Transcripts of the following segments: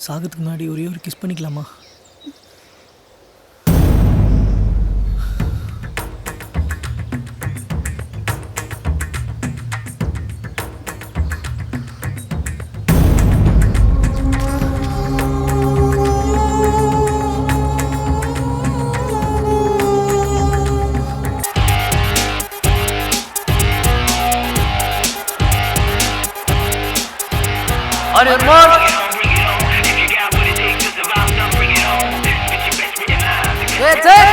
சாகத்துக்கு முன்னாடி ஒரே ஒரு கிஸ் பண்ணிக்கலாமா? On your mark. Get set.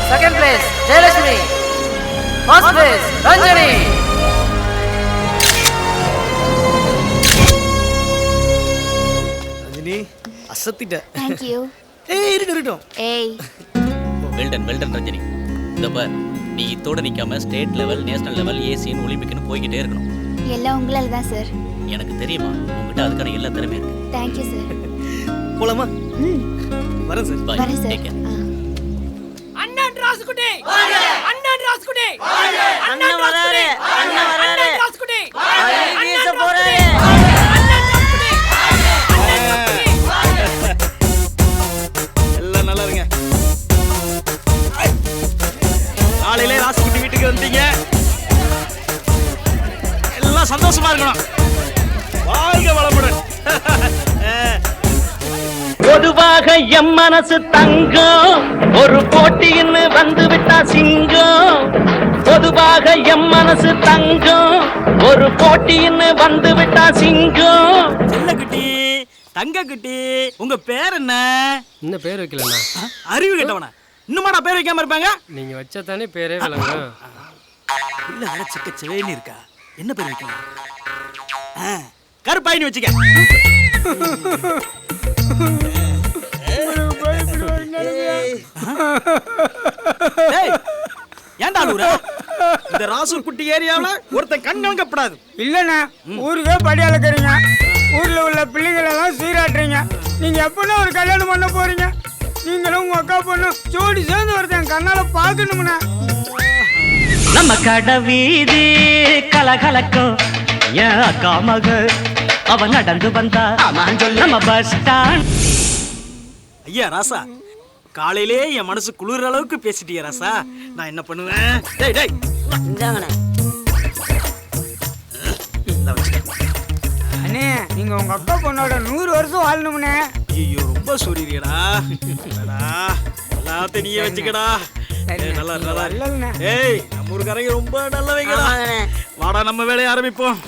Second place, Jayalakshmi. First place, Ranjani. Ranjini அசத்திட்ட. Thank you. ஏய் இருக்கட்டும். ஏய். வெல்டன் ரஞ்சினி. இந்த பார், நீ இதோட நிக்காம state level, national level, Asian, ஒலிம்பிக்னு போய்கிட்டே இருக்கணும். எல்லாம் உங்களால தான் சார். எனக்கு தெரியுமா, உங்ககிட்ட அதுக்கான எல்லா திறமையும் இருக்கு. Thank you sir. போலாமா? வரேன் சார். Bye. வரேன் சார். Take care. அண்ணன் ராசுகுட்டி வாங்க. அண்ணன் ராசுகுட்டி வாங்க. அண்ணன் வராரே. அண்ணன் வராரே. ராசுகுட்டி வாங்க. வீச போறாரே. அண்ணன் ராசுகுட்டி வாங்க. எல்லாம் நல்லா இருங்க. காலையிலே ராசுகுட்டி வீட்டுக்கு வந்தீங்க. எல்லாம் சந்தோஷமா இருக்கணும். வாழ்க வளமுடன். பொதுவாக எம் மனசு தங்கம், ஒரு போட்டின்னு வந்து விட்டா சிங்கம். பொதுவாக எம் மனசு தங்கம், ஒரு போட்டின்னு வந்து விட்டா சிங்கம். செல்லக்குட்டி, தங்கக்குட்டி, உங்க பேர் என்ன? இன்னும் பேர் வைக்கலண்ணா. அறிவு கேட்டவனா? இன்னுமாடா பேர் வைக்காம இருப்பாங்க? நீங்க வச்சா தானே பேரே விளங்கும். இல்ல அரைச்சிக்க செவேன்னு இருக்கா. என்ன பேர் வைக்கலாம்? கருப்பாயின்னு வச்சுக்க. ஏன்டா அழுவுற? இந்த ராசுகுட்டி ஏரியாவுல ஒருத்தன் கண் கலங்கப்படாது. இல்லண்ணா, ஊருக்கே படி அளக்குறீங்க. ஊர்ல உள்ள பிள்ளைங்களெல்லாம் சீராட்டுறீங்க. நீங்க எப்பன்னா ஒரு கல்யாணம் பண்ண போறீங்க? நீங்களும் உங்க அக்கா பொண்ணு ஜோடி சேர்ந்து ஒருத்தன் கண்ணால பாக்கணும்னா. நம்ம கடை வீதி கலகலக்கும், என் அக்கா மக அவன் நடந்து வந்தா நம்ம பஸ் ஸ்டாண்ட். ஐயா ராசா, காலையிலே என் மனசு குளிர் அளவுக்கு பேசிட்டியா ராசா. நான் என்ன பண்ணுவேன்? டேய் டேய் இந்தாங்கண்ணே. அண்ணே, நீங்க உங்க அக்கா பொண்ணோட 100 வருஷம் வாழணும்னே. ஐயோ ரொம்ப சூரியடா. எல்லாத்தையும் நீயே வச்சுக்கடா. நல்லா நல்லா இல்லண்ணே. ஏய், நம்ம ஊருக்காரங்க ரொம்ப நல்லவங்கடா. வாடா நம்ம வேலையை ஆரம்பிப்போம்.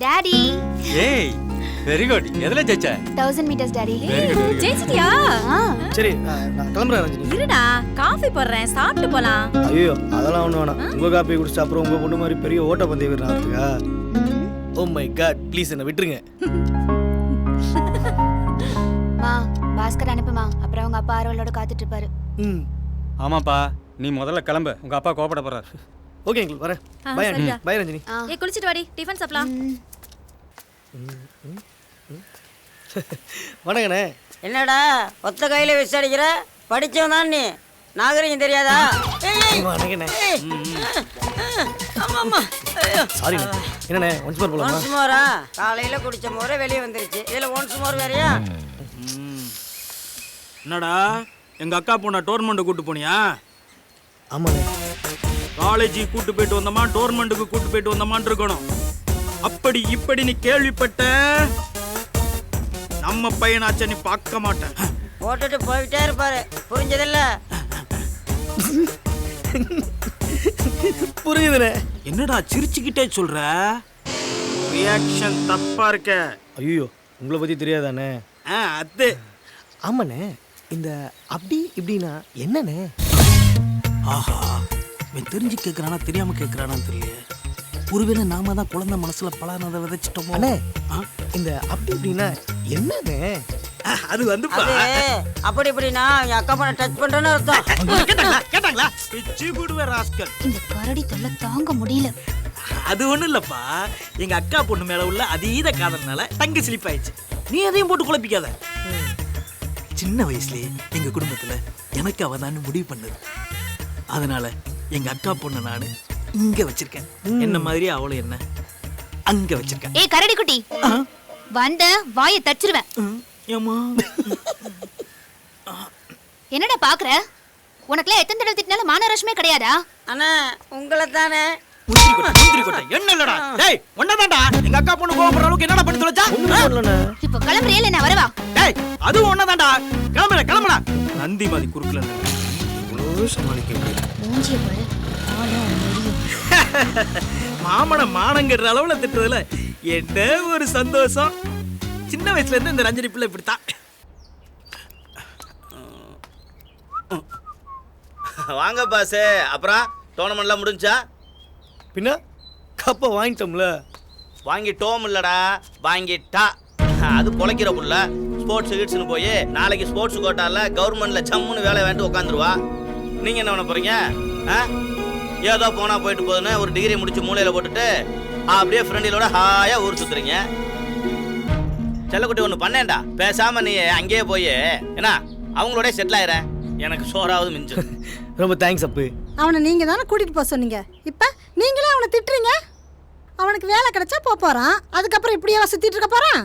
டாடி. ஏய் வெரி குட். எதுல ஜெயிச்ச? 1000 meters டாடி. ஜெயிச்சிட்டியா? சரி நான் கிளம்புறேன் ரஞ்சினி. இருடா, காஃபி போடுறேன், சாப்பிட்டு போலாம். ஐயோ அதெல்லாம் ஒன்றும் வேணாம். உங்க காப்பி குடிச்சிட்டு அப்புறம் உங்க பொண்ணு மாதிரி பெரிய ஓட்ட பந்தய வீரர் ஆகிறதுக்கா? ஓ மை காட், ப்ளீஸ் என்ன விட்டுருங்க. மா, பாஸ்கர் அனுப்புமா. அப்புறம் உங்க அப்பா ஆரோலோட காத்துட்டு இருப்பாரு. ஆமாப்பா, நீ முதல்ல கிளம்பு. உங்க அப்பா கோபப்பட போறாரு. ஓகே அங்கிள், வரேன். பை அண்ணி. பை ரஞ்சினி. ஏய், குளிச்சிட்டு வாடி, டிஃபன் சாப்பிடலாம். வணக்கண்ணே. என்னடா ஒத்த கையில விசாரிக்கிற? படிச்சவன் தான் நீ, நாகரிகம் தெரியாதா? வணக்கண்ணே. ஆமா ஆமா. சாரி என்னண்ணே, ஒன்ஸ் மோர் போலாமா? ஒன்ஸ் மோரா? காலையில குடிச்ச மோரே வெளியே வந்துருச்சு. இதுல ஒன்ஸ் மோர் வேறயா? என்னடா எங்க அக்கா பொண்ண டோர்னமெண்ட் கூட்டு போனியா? ஆமாண்ணே. காலேஜ் கூட்டு போயிட்டு வந்தமா, டோர்னமெண்ட்டுக்கு கூட்டு போயிட்டு வந்தமான்னு இருக்கணும். அப்படி இப்படி நீ கேள்விப்பட்ட நம்ம பையனாச்ச நீ பார்க்க மாட்டேன். போட்டுட்டு போயிட்டே இருப்பாரு, புரிஞ்சதில்ல? புரியுதுண்ணே. என்னடா சிரிச்சுக்கிட்டே சொல்ற? ரியாக்ஷன் தப்பா இருக்க. ஐயோ, உங்களை பத்தி தெரியாதானே? அது ஆமாண்ணே. இந்த அப்படி இப்படின்னா என்னண்ணே? ஆஹா, இவன் தெரிஞ்சு கேட்கறானா தெரியாம கேட்கறானான்னு தெரியல. ஒருவேளை நாம தான் குழந்தை மனசுல பலானதை விதைச்சிட்டோமோ. அண்ணே, இந்த அப்படி இப்படின்னா என்னண்ணே? அது வந்து அப்படி இப்படின்னா என் அக்கா பண்ண டச் பண்றேன்னு அர்த்தம். கேட்டாங்களா? பிச்சு போடுவேன் ராஸ்கல். இந்த கரடி தொல்லை தாங்க முடியல. அது ஒண்ணும் இல்லப்பா, எங்க அக்கா பொண்ணு மேல உள்ள அதீத காதல்னால தங்க ஸ்லிப் ஆயிடுச்சு. நீ அதையும் போட்டு குழப்பிக்காத. சின்ன வயசுலயே எங்க குடும்பத்துல எனக்கு அவதான் முடிவு பண்ணது. அதனால எங்க அக்கா பொண்ணு நானு இங்க வச்சிருக்கேன். என்ன மாதிரி அவளும் என்ன அங்க வச்சிருக்கேன். ஏய் கரடி குட்டி, வந்த வாயை தச்சிருவேன். ஏமா என்னடா பாக்குற? உனக்குலாம் எத்தனை தடவை திட்டினாலும் மானரசமே கிடையாதா? அண்ணா உங்களை தானே. முந்திரி கொட்டை என்ன இல்லடா. டேய் ஒண்ணதான்டா. எங்க அக்கா பொண்ணு கோவப்படுற அளவுக்கு என்னடா பண்ணி தொலைச்சா? இப்ப கிளம்புறியல நான் வரவா? டேய் அதுவும் ஒண்ணதான்டா. கிளம்புடா. நந்தி மாதிரி குறுக்கல இவ்வளவு சமாளிக்க முடியல. மூஞ்சிய பாரு, ஆளும் முடியும். மாமனை மானங்கிற அளவுல திட்டுறதுல என்ன ஒரு சந்தோஷம். சின்ன வயசுல இருந்து இந்த ரஞ்சனி பிள்ளை இப்படித்தான். வாங்க பாஸ். அப்புறம் டோர்னமெண்ட்லாம் முடிஞ்சா? பின்ன கப்பை வாங்கிட்டோம்ல. வாங்கிட்டோம் இல்லடா, வாங்கிட்டா. அது பொழைக்கிற புள்ள. ஸ்போர்ட்ஸ் கிட்ஸ்னு போய் நாளைக்கு ஸ்போர்ட்ஸ் கோட்டால கவர்மெண்ட்ல ஜம்முன்னு வேலை வேண்டி உட்காந்துருவா. நீங்க என்ன பண்ண போறீங்க? ஏதோ போனா போயிட்டு போதுன்னு ஒரு டிகிரி முடிச்சு மூலையில போட்டுட்டு அப்படியே ஃப்ரெண்டிலோட ஹாயா ஊர் சுத்துறீங்க. செல்லக்குட்டி ஒன்று பண்ணேன்டா, பேசாம நீ அங்கேயே போய் என்ன அவங்களோட செட்டில் ஆயிர. எனக்கு சோறாவது மிஞ்சு. ரொம்ப தேங்க்ஸ் அப்பு. அவனை நீங்க தானே கூட்டிட்டு போக சொன்னீங்க. இப்ப நீங்களே அவனை திட்டுறீங்க. அவனுக்கு வேலை கிடைச்சா போறான், அதுக்கப்புறம் இப்படியே சுத்திட்டு இருக்க போறான்.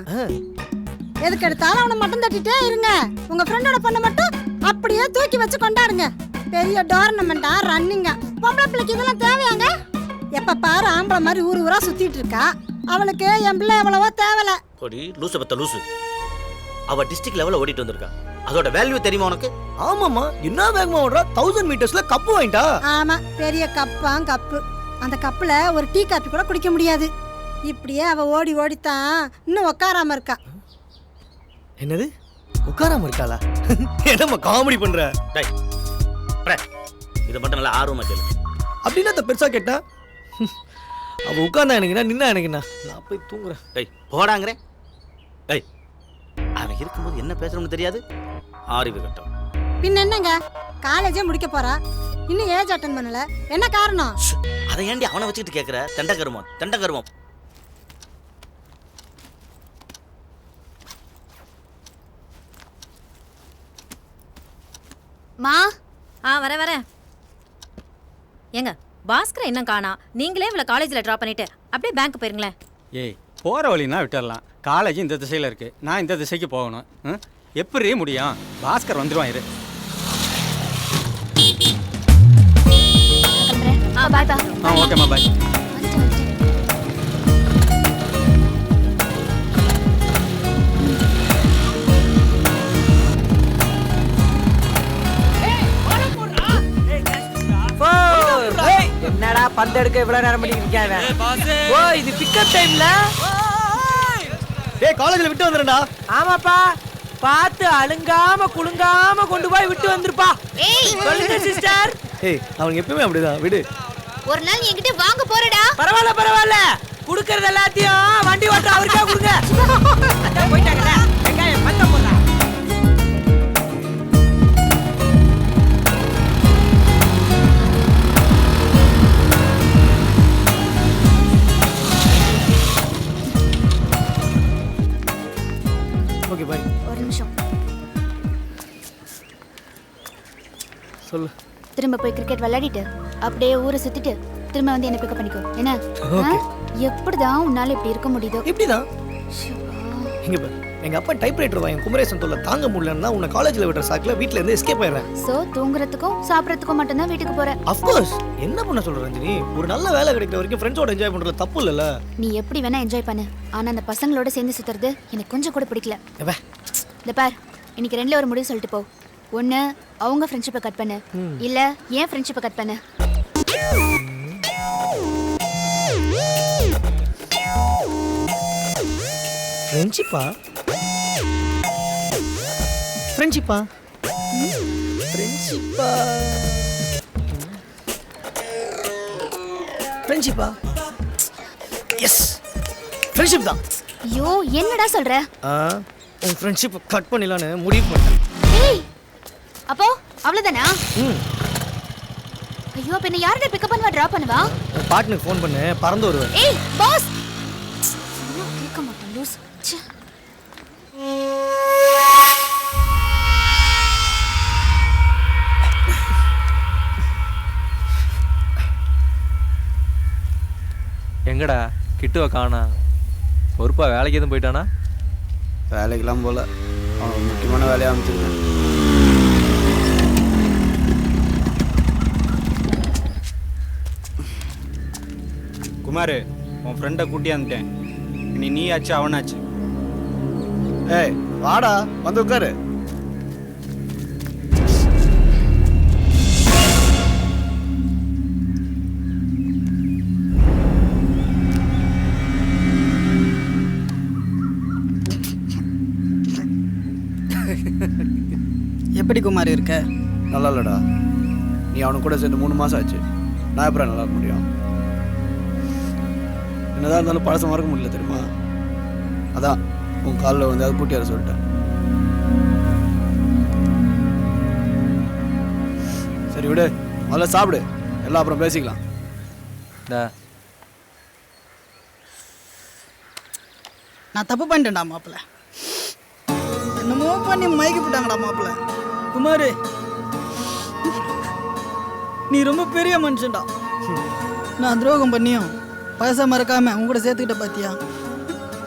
எதுக்கு எடுத்தாலும் அவனை மட்டும் தட்டிட்டே இருங்க. உங்க ஃப்ரெண்டோட பொண்ணை மட்டும் அப்படியே தூக்கி வச்சு கொண்டாடுங்க. பெரிய டோர்னமெண்டா ரன்னிங்கா. பொம்பளை பிள்ளைக்கு இதெல்லாம் தேவையாங்க? எப்ப பாரு ஆம்பளை மாதிரி ஊர் ஊரா சுத்திட்டு இருக்கா. அவளுக்கு என் பிள்ளை எவ்வளவோ தேவல. போடி லூசு பத்த லூசு. அவ டிஸ்ட்ரிக்ட் லெவல்ல ஓடிட்டு வந்திருக்கா. அதோட வேல்யூ தெரியுமா உனக்கு? ஆமாமா, என்ன வேகமா ஓடுறா. 1000 மீட்டர்ஸ்ல கப்பு வாங்கிட்டா. ஆமா, பெரிய கப்பு. அந்த கப்புல ஒரு டீ காப்பி கூட குடிக்க முடியாது. இப்படியே அவ ஓடி ஓடித்தான் இன்னும் உட்காராம இருக்கா. என்னது உட்காராம இருக்காளா? என்னம்மா காமெடி பண்ற? டேய் இதை மட்டும் நல்லா ஆர்வமா கேளு. அப்படின்னா அதை பெருசா கேட்டா அவ உட்கார்ந்தா எனக்குண்ணா நின்னா எனக்குண்ணா. நான் போய் தூங்குறேன். டேய் போடாங்கிறேன். டேய் அவன் இருக்கும்போது என்ன பேசுறோம்னு தெரியாது. அறிவு கட்டம். பின்ன என்னங்க, காலேஜே முடிக்க போறா, இன்னும் ஏஜ் அட்டன் பண்ணல. என்ன காரணம்? அதை ஏண்டி அவனை வச்சுக்கிட்டு கேட்குற? தண்டகருமம். மா வரேன். ஏங்க பாஸ்கரை இன்னும் காணா. நீங்களே இவளை காலேஜில் ட்ராப் பண்ணிட்டு அப்படியே பேங்க் போயிருங்களேன். ஏய் போகிற வழினா விட்டுடலாம். காலேஜ் இந்த திசையில் இருக்குது, நான் இந்த திசைக்கு போகணும். எப்படி முடியும்? பாஸ்கர் வந்துடுவான் இரு. பாய் பா. ஓகேம்மா பாய். என்னடா பந்து எடுக்க இவ்வளவு நேரம் பண்ணிட்டு இருக்காங்க? ஓ இது பிக்கப் டைம்ல. டேய் காலேஜ்ல விட்டு வந்துறேன்டா. ஆமாப்பா, பார்த்து அழுங்காம குலுங்காம கொண்டு போய் விட்டு வந்துருப்பா. ஏய் சொல்லுங்க சிஸ்டர். ஏய் அவனுக்கு எப்பவுமே அப்படிதான், விடு. ஒரு நாள் என்கிட்ட வாங்க போறடா. பரவாயில்ல. குடுக்கறது எல்லாத்தையும் வண்டி ஓட்ட அவருக்கே கொடுங்க. அதான் போயிட்டாங்கல. வெங்காயம் பத்த போறா. Okay bye. ஒரு நிமிஷம். சொல்லு. திரும்ப போய் கிரிக்கெட் விளையாடிட்டு அப்படியே ஊரை சுத்திட்டு திரும்ப வந்து என்ன பிக்கப் பண்ணிக்கோ. என்ன எப்படிதான் உன்னால இப்படி இருக்க முடியுதோ? இப்படிதான். இங்க பாரு, எங்க அப்பா டைப்ரைட்டர் வாங்கி குமரேசன் தொல்லை தாங்க முடியலன்னா உன்னை காலேஜ்ல விடுற சாக்குல வீட்ல இருந்து எஸ்கேப் ஆயிடுறேன். சோ தூங்குறதுக்கும் சாப்பிடறதுக்கும் மட்டும் தான் வீட்டுக்கு போற. Of course. என்ன பண்ண சொல்ற ரஞ்சினி? ஒரு நல்ல வேலை கிடைக்கிற வரைக்கும் ஃப்ரெண்ட்ஸோட என்ஜாய் பண்றது தப்பு இல்லல. நீ எப்படி வேணா என்ஜாய் பண்ணு, ஆனா அந்த பசங்களோட சேர்ந்து சுத்துறது எனக்கு கொஞ்சம் கூட பிடிக்கல. இந்த பார், இன்னைக்கு ரெண்டுல ஒரு முடிவு சொல்லிட்டு போ. ஒண்ணு அவங்க ஃப்ரெண்ட்ஷிப்பை கட் பண்ணு, இல்ல ஏன் ஃப்ரெண்ட்ஷிப்பை கட் பண்ணு. ஃப்ரெண்ட்ஷிப்பா ஃப்ரெண்ட்ஷிப்பா ஃப்ரெண்ட்ஷிப்பா ஃப்ரெண்ட்ஷிப்பா எஸ் ஃப்ரெண்ட்ஷிப் தான். ஐயோ என்னடா சொல்ற? உன் ஃப்ரெண்ட்ஷிப் கட் பண்ணிடலான்னு முடிவு பண்ணிட்டேன். ஏய் அப்போ அவ்வளவுதானா? ஐயோ அப்ப என்ன யாரடா பிக்கப் பண்ணுவா டிராப் பண்ணுவா? உன் பார்ட்னருக்கு ஃபோன் பண்ணு, பறந்து வருவார். ஏய் பாஸ் கேட்க மாட்டேன் லூஸ். எங்கடா கிட்டுவ காணா? ஒருப்பா வேலைக்கு எதுவும் போயிட்டானா? வேலைக்கெல்லாம் போல, அவன் முக்கியமான வேலையை அமைச்சிருக்கேன். குமார், உன் ஃப்ரெண்டை கூட்டியாந்துட்டேன். நீ ஆச்சு அவனாச்சு. ஏய் வாடா, வந்து உட்காரு. எப்படி குமார் இருக்க? நல்லா இல்லடா. நீ அவனு கூட சேர்ந்து 3 மாதம் ஆச்சு. நான் எப்பறம் நல்லா இருக்க முடியும்? என்னதான் இருந்தாலும் பழச மறக்க முடியல தெரியுமா? அதான் உன் காலில் வந்து அதை கூட்டி வர சொல்லிட்டேன். சரி விடு, முதல்ல சாப்பிடு, எல்லாம் அப்புறம் பேசிக்கலாம். நான் தப்பு பண்ணிட்டேன்டா மாப்பிள்ள. என்னமோ பண்ணி மயக்கி போட்டாங்கடா மாப்பிள்ள. குமார், நீ ரொம்ப பெரிய மனுஷன்டா. நான் துரோகம் பண்ணியும் பழச மறக்காம உங்க கூட சேர்த்துக்கிட்ட பாத்தியா?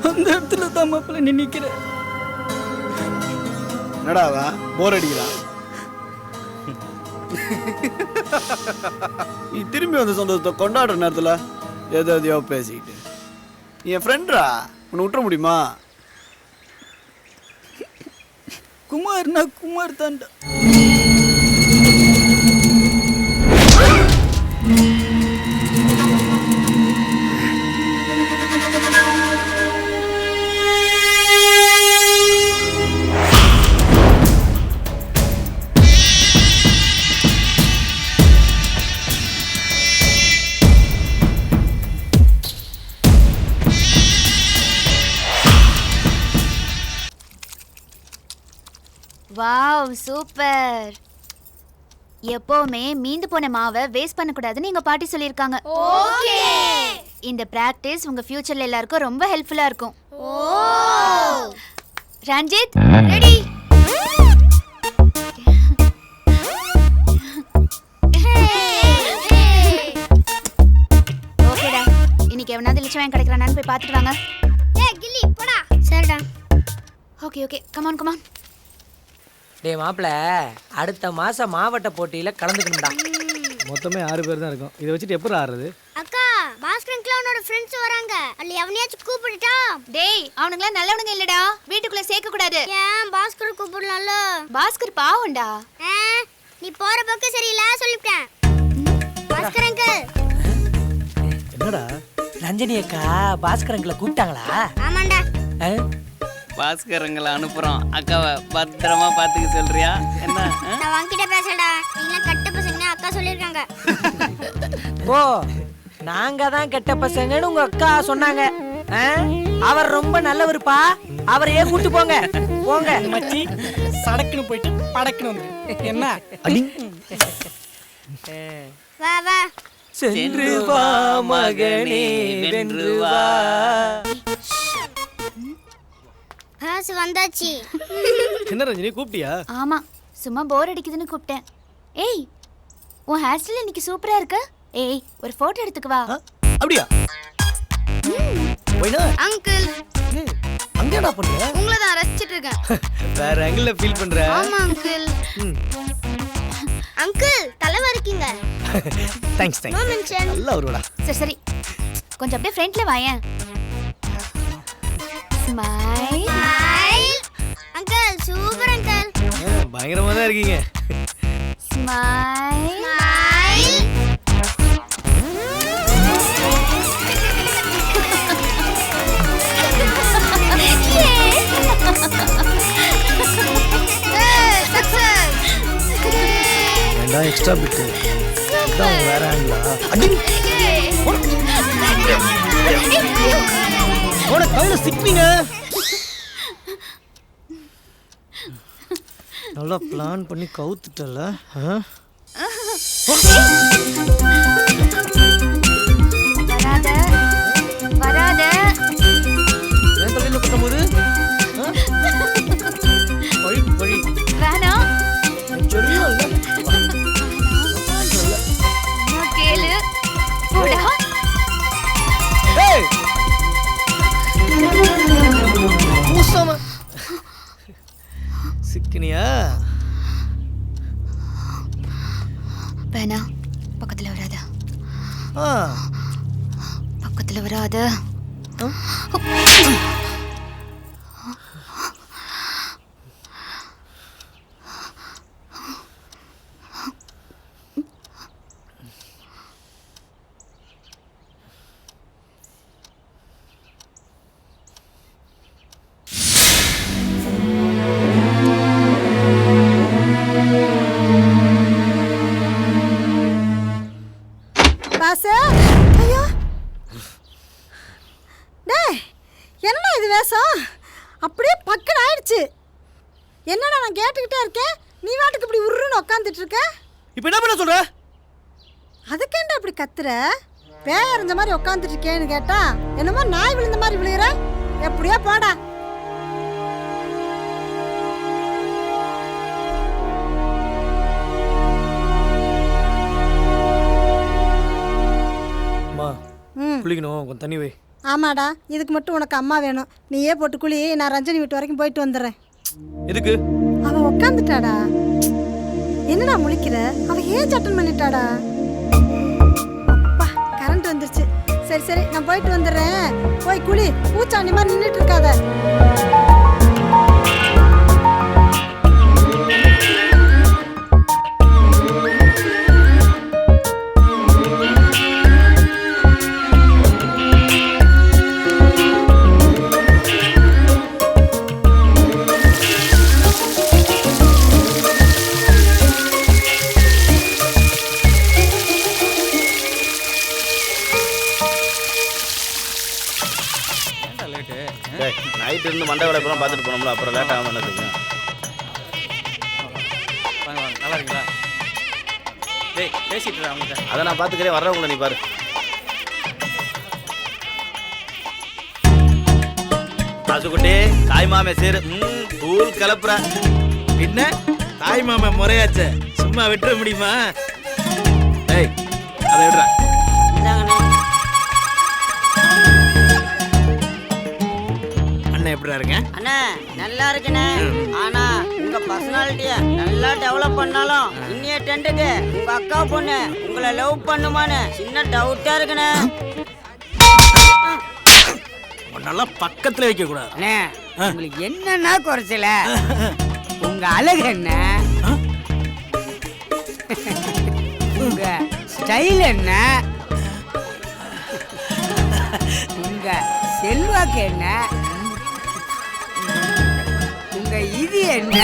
அந்த இடத்துல தான் மாப்பிள்ள நீ நிக்கிற. என்னடா போர் அடிக்கிறான்? நீ திரும்பி வந்த சந்தோஷத்தை கொண்டாடுற நேரத்தில் எதையோ பேசிக்கிட்டு. நீ என் ஃப்ரெண்ட்ரா, உன்னை விட்டுற முடியுமா? குமார்னா குமார் தான்டா. Wow super. எப்பவுமே மீந்து போன மாவை வேஸ்ட் பண்ணக்கூடாதுன்னு எங்க பாட்டி சொல்லியிருக்காங்க. ஓகே. இந்த பிராக்டிஸ் உங்க ஃபியூச்சர்ல எல்லாருக்கும் ரொம்ப ஹெல்ப்ஃபுல்லா இருக்கும். ஓ ரஞ்சித் ரெடி? ஓகேடா, இன்னைக்கு எவனாவது இலிச்சவன் கிடைக்கிறானான்னு போய் பார்த்துட்டு வாங்க. ஏய் கில்லி போடா. சரிடா. Okay okay, come on come on. டேய் மாப்பிள்ள, அடுத்த மாசம் மாவட்ட போட்டியில கலந்துக்கணும்டா. மொத்தமே 6 பேர் தான் இருக்கும். இதை வச்சுட்டு எப்படி ஆடுறது? அக்கா, பாஸ்கர் கிளவனோட ஃப்ரெண்ட்ஸ் வராங்க. அல்ல எவனையாச்சும் கூப்பிடுட்டா? டேய் அவனுங்கலாம் நல்லவனுங்க இல்லடா, வீட்டுக்குள்ள சேர்க்க கூடாது. ஏன் பாஸ்கர் கூப்பிடலாம்ல? பாஸ்கர் பாவம்டா. நீ போற பக்கம் சரியில்லை சொல்லிட்டேன். பாஸ்கர் அங்கிள். என்னடா? ரஞ்சனி அக்கா பாஸ்கர் அங்கிளை கூப்பிட்டாங்களா? ஆமாண்டா. பாஸ்கரங்களை அனுப்புறோம். அக்காவை பத்திரமா பார்த்துக்க சொல்றியா? என்ன? நான் வாங்கிட்ட பேசடா. நீங்க கட்ட பசங்க அக்கா சொல்லிருக்காங்க. ஓ, நாங்க தான் கெட்ட பசங்கன்னு உங்க அக்கா சொன்னாங்க. அவர் ரொம்ப நல்லவருப்பா, அவரையே கூட்டி போங்க. போங்க மச்சி, சடக்குன்னு போயிட்டு படக்குன்னு வந்துரு. என்ன வா வா. சென்று வா மகனே, வென்று வா. பாஸ் வந்தாச்சு. என்ன ரஞ்சினி கூப்பிட்டியா? ஆமா, சும்மா போர் அடிக்குதுன்னு கூப்பிட்டேன். ஏய், உன் ஹேர் ஸ்டைல் இன்னைக்கு சூப்பரா இருக்கு. ஏய், ஒரு போட்டோ எடுத்துக்கு வா. அப்படியா? அங்கிள், அங்க என்ன பண்ற? உங்களை தான் ரசிச்சிட்டு இருக்கேன். வேற ஆங்கிள்ல ஃபீல் பண்ற? ஆமா அங்கிள். அங்கிள், தலைவா இருக்கீங்க. Thanks thanks. No mention. நல்லா வருவடா. சரி சரி, கொஞ்சம் அப்படியே ஃப்ரண்ட்ல வாயேன். ஸ்மைல். Uncle super uncle. பயங்கரமா தான் இருக்கீங்க. ஸ்மைல். இதெல்லாம் எக்ஸ்ட்ரா பிட்டு இதான் வேற ஆங்களா அடி ஓட கையில சிக்கிங்க. நல்லா பிளான் பண்ணி கவுத்துட்டல. வராத வராத. என் தலையில குத்தும்போது வழி வழி வேணாம் சொல்லல கேளு போடா. ஏய் மூசம சிக்கினியா? வேணா பக்கத்துல வராத. ஆ பக்கத்துல வராத. ஐயோ டேய் என்னடா இது வேஷம்? அப்படியே பக்கன் ஆயிடுச்சு. என்னடா நான் கேட்டுக்கிட்டே இருக்கேன், நீ வாட்டுக்கு இப்படி உருன்னு உட்காந்துட்டு இருக்க. இப்போ என்ன பண்ண சொல்ற? அதுக்கேண்டா இப்படி கத்துற? பேய் அறிஞ்ச மாதிரி உட்காந்துட்டு இருக்கேன்னு கேட்டா என்னமோ நாய் விழுந்த மாதிரி விழுகிற. எப்படியோ போடா. குளிக்கணும், கொஞ்சம் தண்ணி வை. ஆமாடா, இதுக்கு மட்டும் உனக்கு அம்மா வேணும். நீயே போட்டு குளி, நான் ரஞ்சனி வீட்டு வரைக்கும் போயிட்டு வந்துடுறேன். எதுக்கு? அவ உட்காந்துட்டாடா. என்னடா முழிக்கிற? அவ ஏஜ் அட்டன் பண்ணிட்டாடா. அப்பா கரண்ட் வந்துருச்சு. சரி சரி நான் போயிட்டு வந்துடுறேன். போய் குளி, பூச்சாண்டி மாதிரி நின்றுட்டு இருக்காத. நைட்டு இருந்து மண்டை வேலை பூரா பார்த்துட்டு போனோம்ல, அப்புறம் லேட் ஆகாம என்ன செய்யும்? நல்லா இருக்கீங்களா? டேய் பேசிட்டு அவங்க அதை நான் பார்த்துக்கிறேன், வர்றவங்கள நீ பாரு. ராசுகுட்டி தாய் மாமே சேரு தூள் கலப்புற. பின்ன தாய் மாமா முறையாச்ச சும்மா விட்டுற முடியுமா? ஏய் அதை விடுறா. எப்படிடா இருக்க? அண்ணா நல்லா இருக்குண்ணே. ஆனா உங்க பர்சனாலிட்டிய நல்லா டெவலப் பண்ணாலும் இன்னைய டென்ட்டுக்கு உங்க அக்கா பொண்ணு உங்களை லவ் பண்ணுமான்னு சின்ன டவுட்டா இருக்குண்ணே. நல்லா பக்கத்துல வைக்க கூடாது. அண்ணே உங்களுக்கு என்னன்னா குறைச்சல? உங்க அழகு என்ன, உங்க ஸ்டைல் என்ன, உங்க செல்வாக்கு என்ன, உங்க இது என்ன?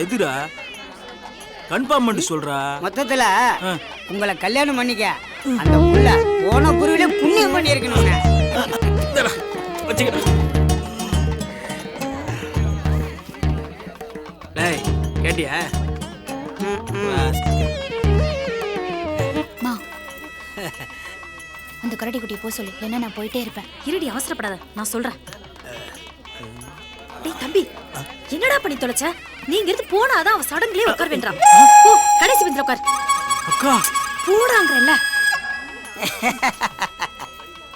எதுடா கன்ஃபார்ம் பண்ணி சொல்றா? மொத்தத்துல உங்களை கல்யாணம் பண்ணிக்க அந்த புள்ள போன குருவில புண்ணியம் பண்ணி இருக்கணும். டேய் கேட்டியா? அந்த கரடி குட்டியை போக சொல்லு, இல்லைன்னா நான் போயிட்டே இருப்பேன். இருடி அவசரப்படாத, நான் சொல்றேன். டேய் தம்பி, என்னடா பண்ணி தொலைச்ச? நீங்க இருந்து போனாதான் அவ சடங்குலயே உட்கார வேண்டாம். ஓ கடைசி பெஞ்சில உட்கார். அக்கா போடாங்கறல்ல.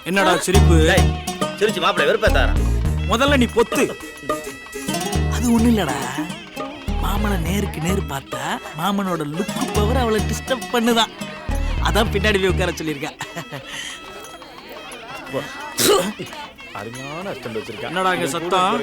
என்னடா சிரிப்பு? சிரிச்சு மாப்பிள்ளை வெறுப்பேத்தாரா? முதல்ல நீ பொத்து. அது ஒண்ணு இல்லடா, மாமனை நேருக்கு நேரு பார்த்தா மாமனோட லுக்கு பவர் அவளை டிஸ்டர்ப் பண்ணுதான். அதான் பின்னாடி போய் உட்கார சொல்லியிருக்கேன். அருமையான அஸ்டண்ட் வச்சிருக்கேன். என்னடா இங்க சத்தம்?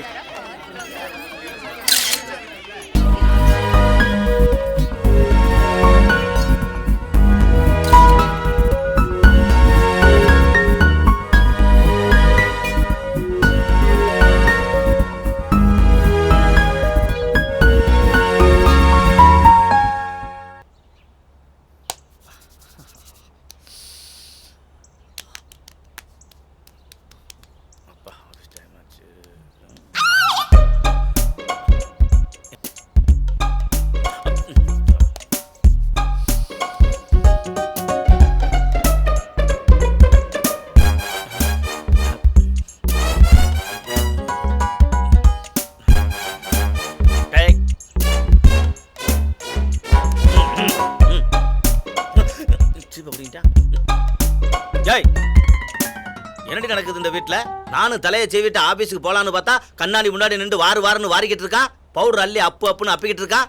வீட்டுல நானும் தலையை செய்விட்டு ஆபீஸுக்கு போலான்னு பார்த்தா கண்ணாடி முன்னாடி நின்று வாருன்னு வாரிக்கிட்டு இருக்கான். பவுடர் அள்ளி அப்புன்னு அப்பிக்கிட்டு இருக்கான்.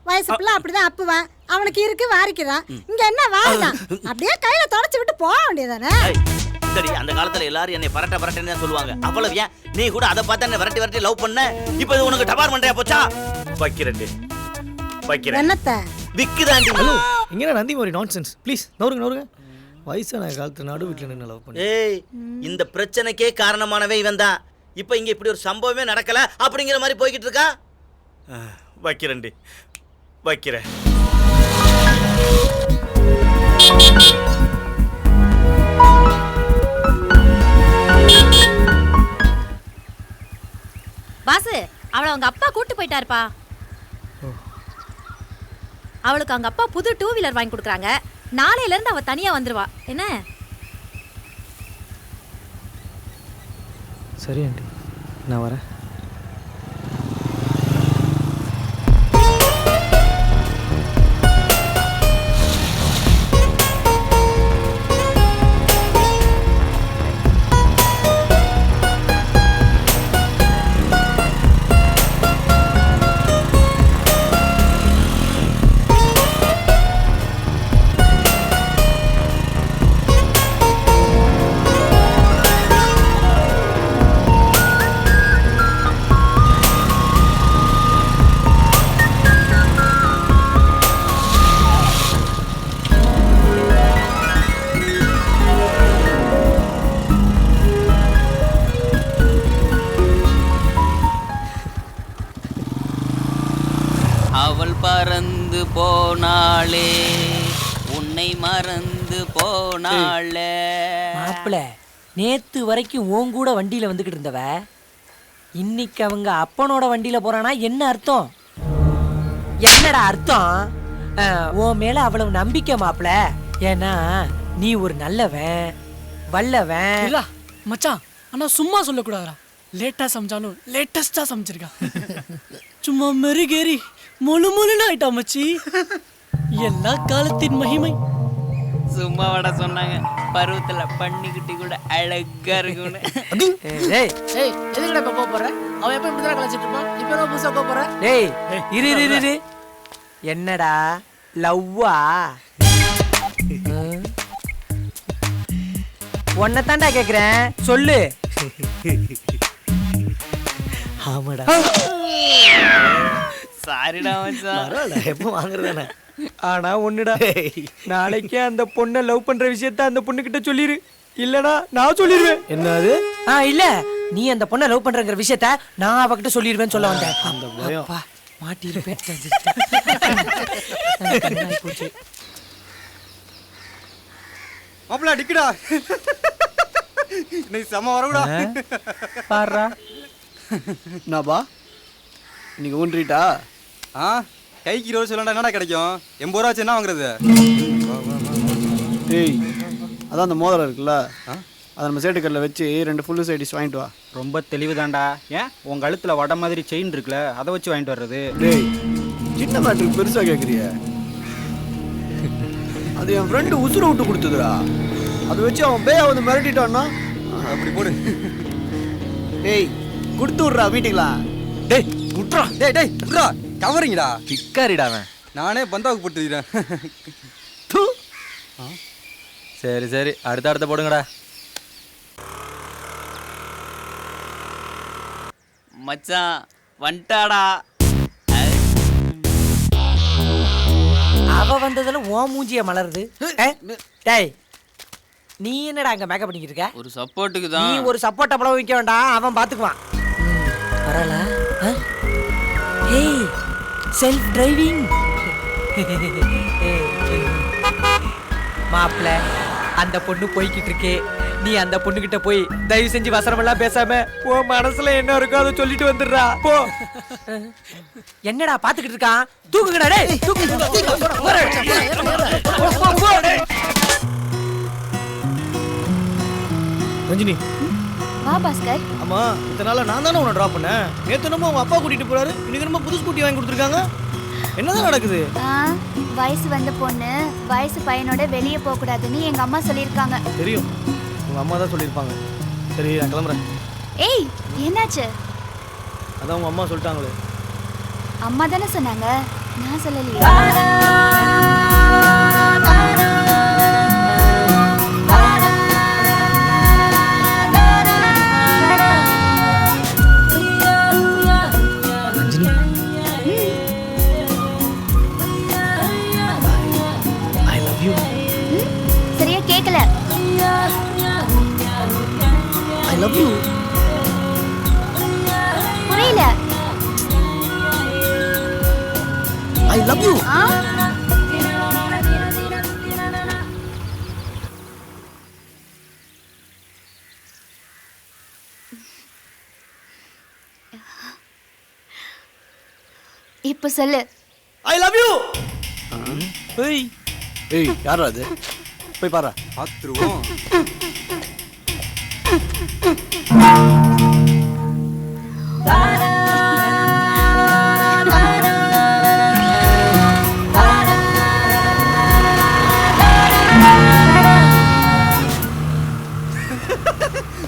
வயசு பிள்ளை அப்படிதான் அப்புவான். அவனுக்கு இருக்கு வாரிக்கிறான். இங்க என்ன வாரிதான்? அப்படியே கையில தொடச்சு விட்டு போக வேண்டியதானே. சரி, அந்த காலத்துல எல்லாரும் என்னை பரட்டன்னு சொல்லுவாங்க. அவ்வளவு ஏன் நீ கூட அதை பார்த்தா என்ன விரட்டி லவ் பண்ண? இப்ப இது உனக்கு டபார் பண்றியா போச்சா? வைக்கிறேன் என்னத்த விக்குதாண்டி. ஹலோ, இங்க நந்தி மாதிரி நான்சென்ஸ். ப்ளீஸ் நவருங்க. வயசான காலத்து நடு வீட்டுல நின்று லவ் பண்ணி. ஏய், இந்த பிரச்சனைக்கே காரணமானவே இவன் தான். இப்ப இங்க இப்படி ஒரு சம்பவமே நடக்கல அப்படிங்கிற மாதிரி போய்கிட்டு இருக்கா. வைக்கிறேன். பாசு, அவளை அவங்க அப்பா கூட்டு போயிட்டாருப்பா. அவளுக்கு அவங்க அப்பா புது 2 வீலர் வாங்கி கொடுக்குறாங்க. நாளையில இருந்து அவ தனியா வந்துருவா. என்ன? சரி ஆண்டி, நான் வரேன். அவள் பறந்து போனாளே, உன்னை மறந்து போனாளே. மாப்பிள, நேத்து வரைக்கும் உன் கூட வண்டியில வந்துகிட்டு இருந்தவ இன்னைக்கு அவங்க அப்பனோட வண்டியில போறானா என்ன அர்த்தம்? என்னடா அர்த்தம்? உன் மேல அவ்வளவு நம்பிக்கை மாப்பிள. ஏன்னா நீ ஒரு நல்லவன், வல்லவன். இல்ல மச்சான், ஆனா சும்மா சொல்லக்கூடாதுடா. லேட்டா சமைச்சாலும் லேட்டஸ்டா சமைச்சிருக்கான். சும்மா மெருகேறி முழுமுழுன்னு ஆயிட்டா மச்சி. எல்லா காலத்தின் மகிமை. சும்மா வட சொன்னாங்க, பருவத்துல பண்ணிக்கிட்டி கூட அழகா இருக்கும்னு. எதுக்கடா இப்ப போற? அவன் எப்ப இப்படிதான் கலாச்சிட்டு இருப்பான். இப்ப என்ன புதுசா போற? டேய் இரு. என்னடா லவ்வா? உன்னை தாண்டா கேக்குறேன், சொல்லு. ஆமாடா. சாரிடா மச்சான். எப்போ வாங்குறதானே. ஆனா ஒண்ணுடா, நாளைக்கே அந்த பொண்ணை லவ் பண்ற விஷயத்த அந்த பொண்ணு கிட்ட சொல்லிரு. இல்லனா நான் சொல்லிடுவேன். என்னது? இல்ல, நீ அந்த பொண்ணை லவ் பண்றங்கிற விஷயத்த நான் அவகிட்ட சொல்லிடுவேன்னு சொல்ல வந்தேன். அந்த பயம் மாட்டிருப்பேன். மாப்பிள்ள டிக்கடா. நீ சம வரவுடா. பாறா. நாபா நீங்க ஊன்றிட்டா? கைக்கு 20 சொல்லண்டா என்னடா கிடைக்கும்? 80 ரூபா வச்சு என்ன வாங்குறது? ஏய், அதான் அந்த மோதிரம் இருக்குல்ல, அதை நம்ம சேட்டுக்கல்ல வச்சு 2 ஃபுல்லு சைடிஸ் வாங்கிட்டு வா. ரொம்ப தெளிவுதான்டா. ஏன் உங்க கழுத்துல வட மாதிரி செயின் இருக்குல்ல, அதை வச்சு வாங்கிட்டு வர்றது? டேய், சின்ன மேட்ருக்கு பெருசா கேட்குறிய? அது என் ஃப்ரெண்டு உசுரை விட்டு கொடுத்ததுடா. அதை வச்சு அவன் பேய வந்து மிரட்டிட்டான்னா அப்படி போடு. டேய், கொடுத்து விட்றா வீட்டுக்கலாம். டேய் விட்றா. டேய் விட்றா. கவரிங்கடா. பிக்காரிடா அவன். நானே பந்தாவுக்கு போட்டுக்கிறேன். சரி அடுத்த போடுங்கடா. மச்சான் வந்துட்டாடா. அவ வந்ததுல ஓ மூஞ்சிய மலருது. டேய், நீ என்னடா அங்க மேக்கப் பண்ணிக்கிட்டு இருக்க? ஒரு சப்போர்ட்டுக்கு நீ தான். ஒரு சப்போர்ட் அவ்வளவு வைக்க வேண்டாம், அவன் பாத்துக்குவான். வரல. ஏய், செல்ஃப் டிரைவிங். மாப்ள, அந்த பொண்ணு போய்கிட்டு இருக்கே, நீ அந்த பொண்ணு கிட்ட போய் தயவு செஞ்சு வசனமெல்லாம் பேசாம உன் மனசுல என்ன இருக்கோ அதை சொல்லிட்டு வந்துடுறா. போ. என்னடா பாத்துக்கிட்டு இருக்கான்? தூக்குங்கடா டேய். ரஞ்சினி. வா பாஸ்கர். ஆமா, இத்தனை நாளா நான் தானே உன்னை ட்ராப் பண்ணேன். நேற்று நம்ம அவங்க அப்பா கூட்டிட்டு போறாரு, இன்னைக்கு நம்ம புது ஸ்கூட்டி வாங்கி கொடுத்துருக்காங்க. என்னதான் நடக்குது? வயசு வந்த பொண்ணு வயசு பையனோட வெளியே போக கூடாதுன்னு எங்க அம்மா சொல்லியிருக்காங்க. தெரியும், உங்க அம்மா தான் சொல்லியிருப்பாங்க. சரி நான் கிளம்புறேன். ஏய் என்னாச்சு? அதான் உங்க அம்மா சொல்லிட்டாங்களே. அம்மா தானே சொன்னாங்க, நான் சொல்லலையே. சரியா கேக்கல. I love you. புரியல. I love you. இப்ப சொல்லு. I love you. ஏய் ஏய் யாரா அது? போய் பாரு. பாத்துருவோம்.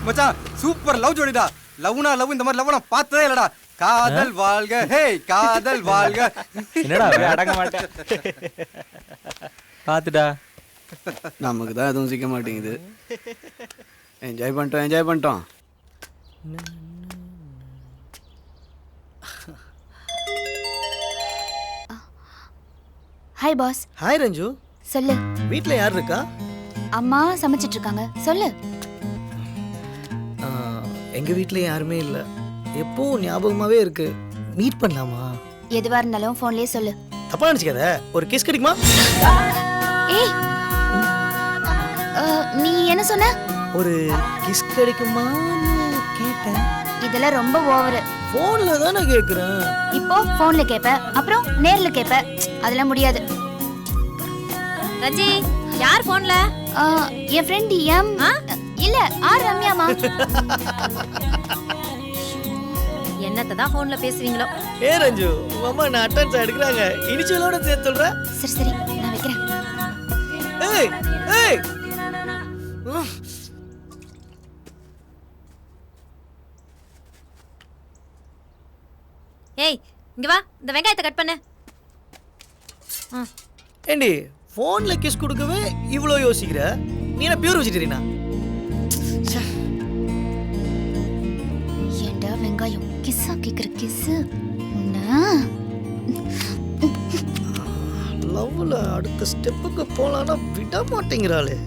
மச்சான் சூப்பர் லவ் ஜோடிடா. லவ்னா லவ், இந்த மாதிரி லவ் நான் பார்த்ததே இல்லடா. காதல் வாழ்க, ஹே காதல் வாழ்க. என்னடா அடங்க மாட்டேன். பாத்துடா. நமக்கு தான் எதுவும் சிக்க மாட்டேங்குது. என்ஜாய் பண்ணிட்டோம். Hi boss. ஹாய் ரஞ்சு. சொல்லு. வீட்ல யார் இருக்கா? அம்மா சமைச்சிட்டு இருக்காங்க. சொல்லு. எங்க வீட்ல யாருமே இல்ல. எப்பவும் ஞாபகமாவே இருக்கு. மீட் பண்ணலாமா? எதுவா இருந்தாலும் போன்லயே சொல்லு. தப்பா நினைச்சுக்காத. ஒரு கிஸ் கிடைக்குமா? ஏய் நீ என்ன சொன்ன? ஒரு கிஸ் கிடைக்குமான்னு கேட்டேன். இதெல்லாம் ரொம்ப ஓவர். போன்ல தானே கேக்குறேன். இப்போ போன்ல கேப்ப, அப்புறம் நேர்ல கேப்ப. அதெல்லாம் முடியாது. ரஞ்சி யார் போன்ல? என் ஃப்ரெண்ட் எம். இல்ல ஆர் ரம்யாமா. என்னத்தை தான் போன்ல பேசுவீங்களோ. ஏ ரஞ்சு, உங்க அம்மா நான் அட்டென்ஸ் எடுக்கறாங்க. இனிஷியலோட சேர்த்து சொல்ற. சரி சரி நான் வைக்கிறேன். ஏய் ஏய் ஏய் இங்க வா, இந்த வெங்காயத்தை கட் பண்ணு. ஏண்டி போன்ல கிஸ் கொடுக்கவே இவ்ளோ யோசிக்கிற? நீ என்ன பியூர் வெஜிடேரியனா? ஏண்டா வெங்காயம் கிஸ்ஸா கேக்குற கிஸ்? லவ்ல அடுத்த ஸ்டெப்புக்கு போலானா விட மாட்டேங்கிறாளே.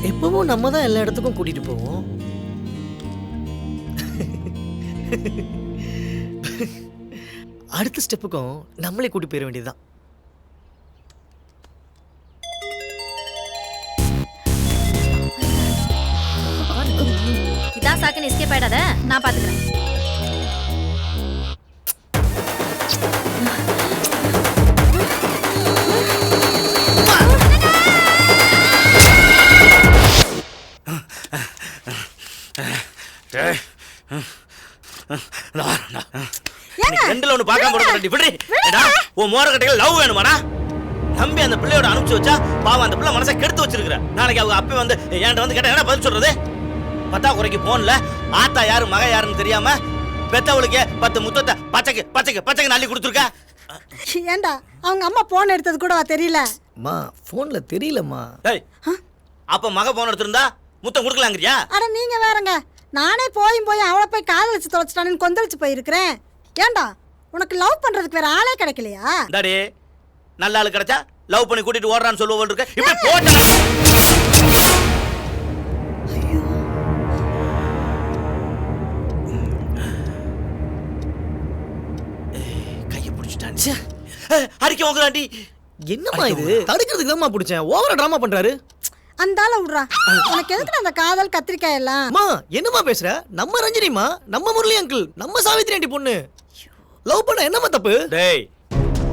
எப்பவும் நம்ம தான் எல்லா இடத்துக்கும் கூட்டிட்டு போவோம். அடுத்த ஸ்டெப்புக்கும் நம்மளே கூட்டி போயிட வேண்டியதுதான். இதான் சாக்குன்னு எஸ்கேப் ஆயிடாத, நான் பாத்துக்கிறேன். ரெண்டுல ஒண்ணு பார்க்காம போறடி விடுறி. ஏடா உன் மோர கட்டையில லவ் வேணுமாடா? நம்பி அந்த பிள்ளையோட அனுப்பிச்சு வச்சா பாவம் அந்த பிள்ளை மனசை கெடுத்து வச்சிருக்கிற. நாளைக்கு அவங்க அப்பே வந்து என்கிட்ட வந்து கேட்டா என்ன பதில் சொல்றது? பத்தா குறைக்கு போன்ல ஆத்தா யாரு மக யாருன்னு தெரியாம பெத்தவளுக்கு 10 முத்தத்தை பச்சைக்கு பச்சைக்கு பச்சைக்கு அள்ளி கொடுத்துருக்க. ஏண்டா அவங்க அம்மா போன் எடுத்தது கூடவா தெரியல? அம்மா போன்ல தெரியலம்மா. டேய் அப்ப மக போன் எடுத்திருந்தா முத்தம் கொடுக்கலாங்கறியா? அட நீங்க வேறங்க. நானே போய் அவளை போய் காதலிச்சு தொலைச்சிட்டானு கொந்தளிச்சு போயிருக்கிறேன். ஏண்டா உனக்கு லவ் பண்றதுக்கு வேற ஆளே கிடைக்கலையா? டாடி நல்ல ஆளு கிடைச்சா லவ் பண்ணி கூட்டிட்டு ஓடுறான்னு சொல்லுவோம் இருக்க. இப்படி போட்டு கையை பிடிச்சிட்டான். அடிக்க வாங்குறாண்டி. என்னம்மா இது? தடுக்கிறதுக்கு தான்மா பிடிச்சேன். ஓவரா டிராமா பண்றாரு. அந்தால விடுறா. உனக்கு எதுக்கு அந்த காதல் கத்திரிக்காய் எல்லாம்? அம்மா என்னம்மா பேசுற? நம்ம ரஞ்சினிமா, நம்ம முரளி அங்கிள், நம்ம சாவித்ரி ஆண்டி பொண்ணு. லவ் பண்ண என்னம்மா தப்பு? டேய்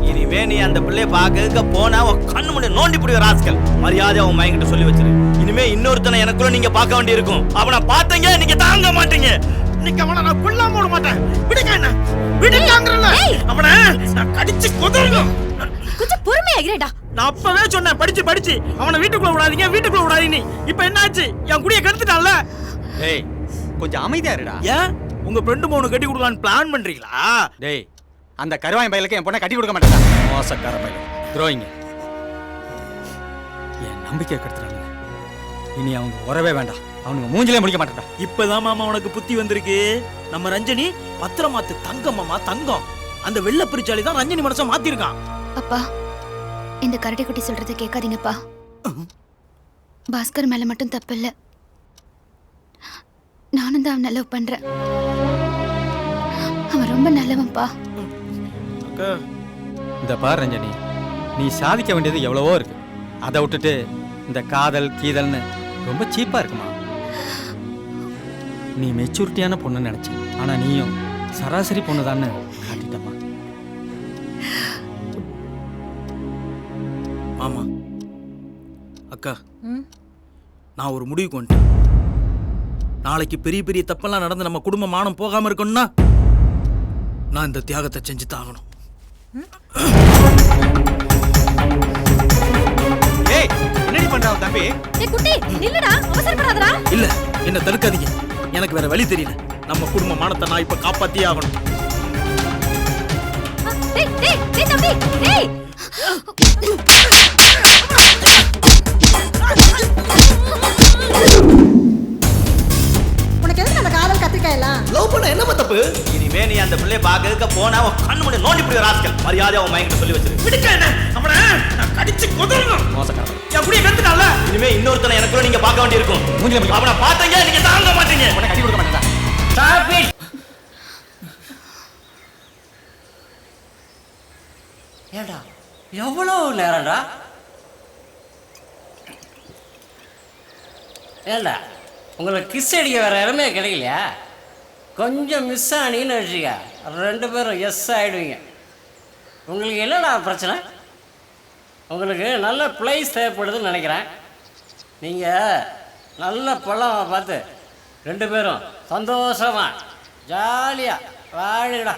இனிமே நீ அந்த பிள்ளைய பாக்க போனா உன் கண்ணு முன்னாடி நோண்டி புடிவ ராஸ்கல். மரியாதை அவன் மைங்கிட்ட சொல்லி வச்சிரு. இனிமே இன்னொருத்தனை எனக்குள்ள நீங்க பார்க்க வேண்டி இருக்கும். அவனை பார்த்தீங்க நீங்க தாங்க மாட்டீங்க. இன்னைக்கு அவனை நான் கொல்லாம விட மாட்டேன். விடுங்க என்ன விடுங்கங்கறல. அவனை நான் கடிச்சு கொதறணும். கொஞ்சம் பொறுமையா இருடா. நான் அப்பவே சொன்னேன் படிச்சு அவனை வீட்டுக்குள்ள விடாதீங்க. இப்ப என்னாச்சு? என் குடியை கெடுத்துட்டான்ல. டேய் கொஞ்சம் அமைதியா இருடா. ஏன் உங்க ஃப்ரெண்டு மோனு கட்டி கொடுக்கலான்னு பிளான் பண்றீங்களா? டேய் அந்த கருவாய் பையலுக்கு என் பொண்ணை கட்டி கொடுக்க மாட்டேன். மோசக்கார பையன் துரோகிங்க. என் நம்பிக்கை கெடுத்துறாங்க. இனி அவங்க உறவே வேண்டாம். அவனுங்க மூஞ்சிலே முடிக்க மாட்டேன்டா. இப்பதான் மாமா உனக்கு புத்தி வந்திருக்கு. நம்ம ரஞ்சனி பத்திரமாத்து தங்கம் மாமா, தங்கம். அந்த வெள்ள பிரிச்சாலி தான் ரஞ்சனி மனசை மாத்திருக்கான். அப்பா, இந்த கரடி குட்டி சொல்றதை கேட்காதீங்கப்பா. பாஸ்கர் மேல மட்டும் தப்பு இல்ல, நானும் தான் அவனை லவ் பண்றேன். அவன் ரொம்ப நல்லவன்பா. இந்த பார் ரஞ்சனி, நீ சாதிக்க வேண்டியது எவ்வளவோ இருக்கு. அதை விட்டுட்டு இந்த காதல் கீதல்னு ரொம்ப சீப்பா இருக்குமா? நீ மெச்சூரிட்டியான பொண்ணு நினைச்ச, ஆனா நீயும் சராசரி பொண்ணுதான்னு காட்டிட்டம்மா. மாமா, அக்கா, நான் ஒரு முடிவுக்கு வந்துட்டேன். நாளைக்கு பெரிய பெரிய தப்பெல்லாம் நடந்து நம்ம குடும்ப மானம் போகாம இருக்கணும்னா நான் இந்த தியாகத்தை செஞ்சு தாகணும். ஏய், என்னடி பண்ற தம்பி? ஏய் குட்டி, நில்லுடா, அவசரப்படாதடா. இல்ல, என்ன தடுக்காதீங்க. எனக்கு வேற வழி தெரியல. நம்ம குடும்ப மானத்தை நான் இப்ப காப்பாத்தியே ஆகணும். டேய் டேய் டேய் தம்பி, டேய். உனக்கு எதுக்கு அந்த காதல் கத்திரிக்காயெல்லாம்? லவ் பண்ண என்ன தப்பு? இனிமே நீ அந்த பிள்ளைய பாக்க போனா அவன் கண்ணு முடி நோண்டி புடிய ராஸ்கல். மரியாதையா அவன் மைக்கிட்ட சொல்லி வச்சிரு. விடுங்க என்ன, அவனை நான் கடிச்சு கொதறணும். மோசக்காரன். என் குடியை கெடுத்துட்டான்ல. இனிமே இன்னொருத்தனை எனக்குள்ள நீங்க பார்க்க வேண்டியிருக்கும். அவனை பார்த்தீங்க, நீங்க தாங்க மாட்டீங்க. உன்னை கட்டி கொடுக்க மாட்டேன்டா. ஏண்டா எவ்வளோ நேரம்டா? ஏண்டா உங்களுக்கு கிஸ் அடிக்க வேற இடமே கிடைக்கலையா? கொஞ்சம் மிஸ் ஆனீன்னு வச்சுக்க, 2 பேரும் எஸ் ஆகிடுவீங்க. உங்களுக்கு என்னடா பிரச்சனை? உங்களுக்கு நல்ல பிளேஸ் தேவைப்படுதுன்னு நினைக்கிறேன். நீங்கள் நல்ல பழம் பார்த்து 2 பேரும் சந்தோஷமா ஜாலியாக வாழுங்கடா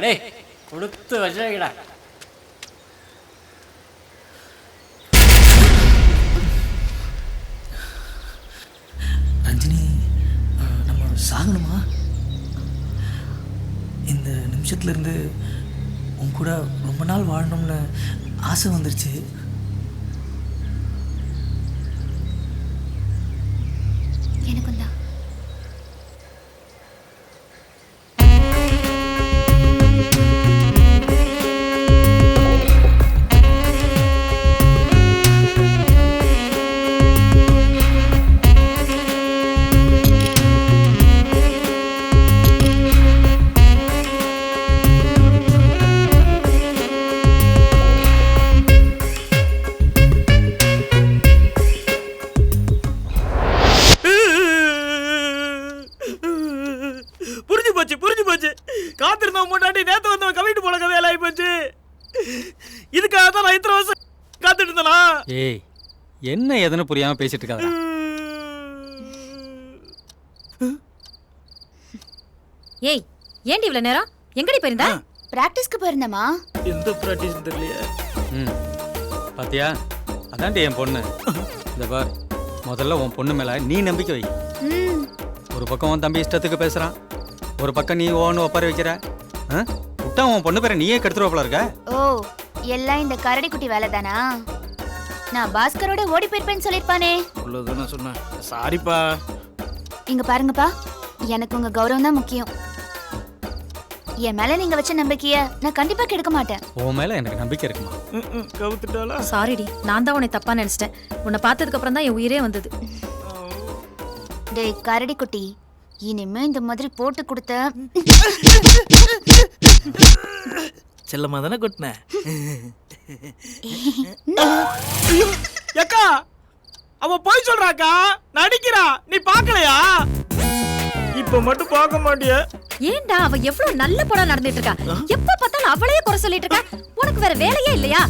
டேய், கொடுத்து வச்சுங்கடா. ரஞ்சினி, நம்ம சாகணுமா? இந்த நிமிஷத்துல இருந்து உன் கூட ரொம்ப நாள் வாழணும்னு ஆசை வந்துருச்சு. எனக்கும் தான். புரிஞ்சு போச்சு. காத்திருந்தவன் முன்னாடி நேத்து வந்தவன் கவிட்டு போன கதையில ஆகி போச்சு. இதுக்காக தான் நான் இத்தனை வருஷம் காத்துட்டு இருந்தேனா? ஏய், என்ன எதுன்னு புரியாம பேசிட்டு இருக்காத. ஏய், ஏண்டி இவ்வளவு நேரம் எங்கடி போயிருந்தா? பிராக்டிஸ்க்கு போயிருந்தேமா. எந்த பிராக்டிஸ் தெரியலையே. பாத்தியா, அதான்டி என் பொண்ணு. இந்த பார், முதல்ல உன் பொண்ணு மேல நீ நம்பிக்கை வை. ஒரு பக்கம் உன் தம்பி இஷ்டத்துக்கு பேசுறான், ஒரு பக்கம் நீ ஓன்னு ஒப்பாரி வைக்கிற. விட்டா உன் பொண்ணு பேரை நீயே கெடுத்துருவா இருக்க. ஓ, எல்லாம் இந்த கரடி குட்டி வேலை தானா? நான் பாஸ்கரோட ஓடி போயிருப்பேன்னு சொல்லிருப்பானே. உள்ளதுன்னு சொன்னேன். சாரிப்பா. இங்க பாருங்கப்பா, எனக்கு உங்க கௌரவம் தான் முக்கியம். என் மேல நீங்க வச்ச நம்பிக்கைய நான் கண்டிப்பா கெடுக்க மாட்டேன். உன் மேல எனக்கு நம்பிக்கை இருக்குமா? கவுத்துட்டாளா? சாரிடி, நான் தான் உன்னை தப்பா நினைச்சிட்டேன். உன்னை பார்த்ததுக்கு அப்புறம் தான் என் உயிரே வந்தது. டேய் கரடி குட்டி, இனிமே இந்த மாதிரி போட்டு கொடுத்த செல்லமா தானே கொட்டின. அக்கா, அவ போய் சொல்றாக்கா, நடிக்கிறா. நீ பாக்கலையா? இப்ப மட்டும் பார்க்க மாட்டிய. ஏண்டா, அவ எவ்வளவு நல்ல படம் நடந்துட்டு இருக்கா. எப்ப பார்த்தாலும் அவளையே குறை சொல்லிட்டு இருக்கா. உனக்கு வேற வேலையே இல்லையா?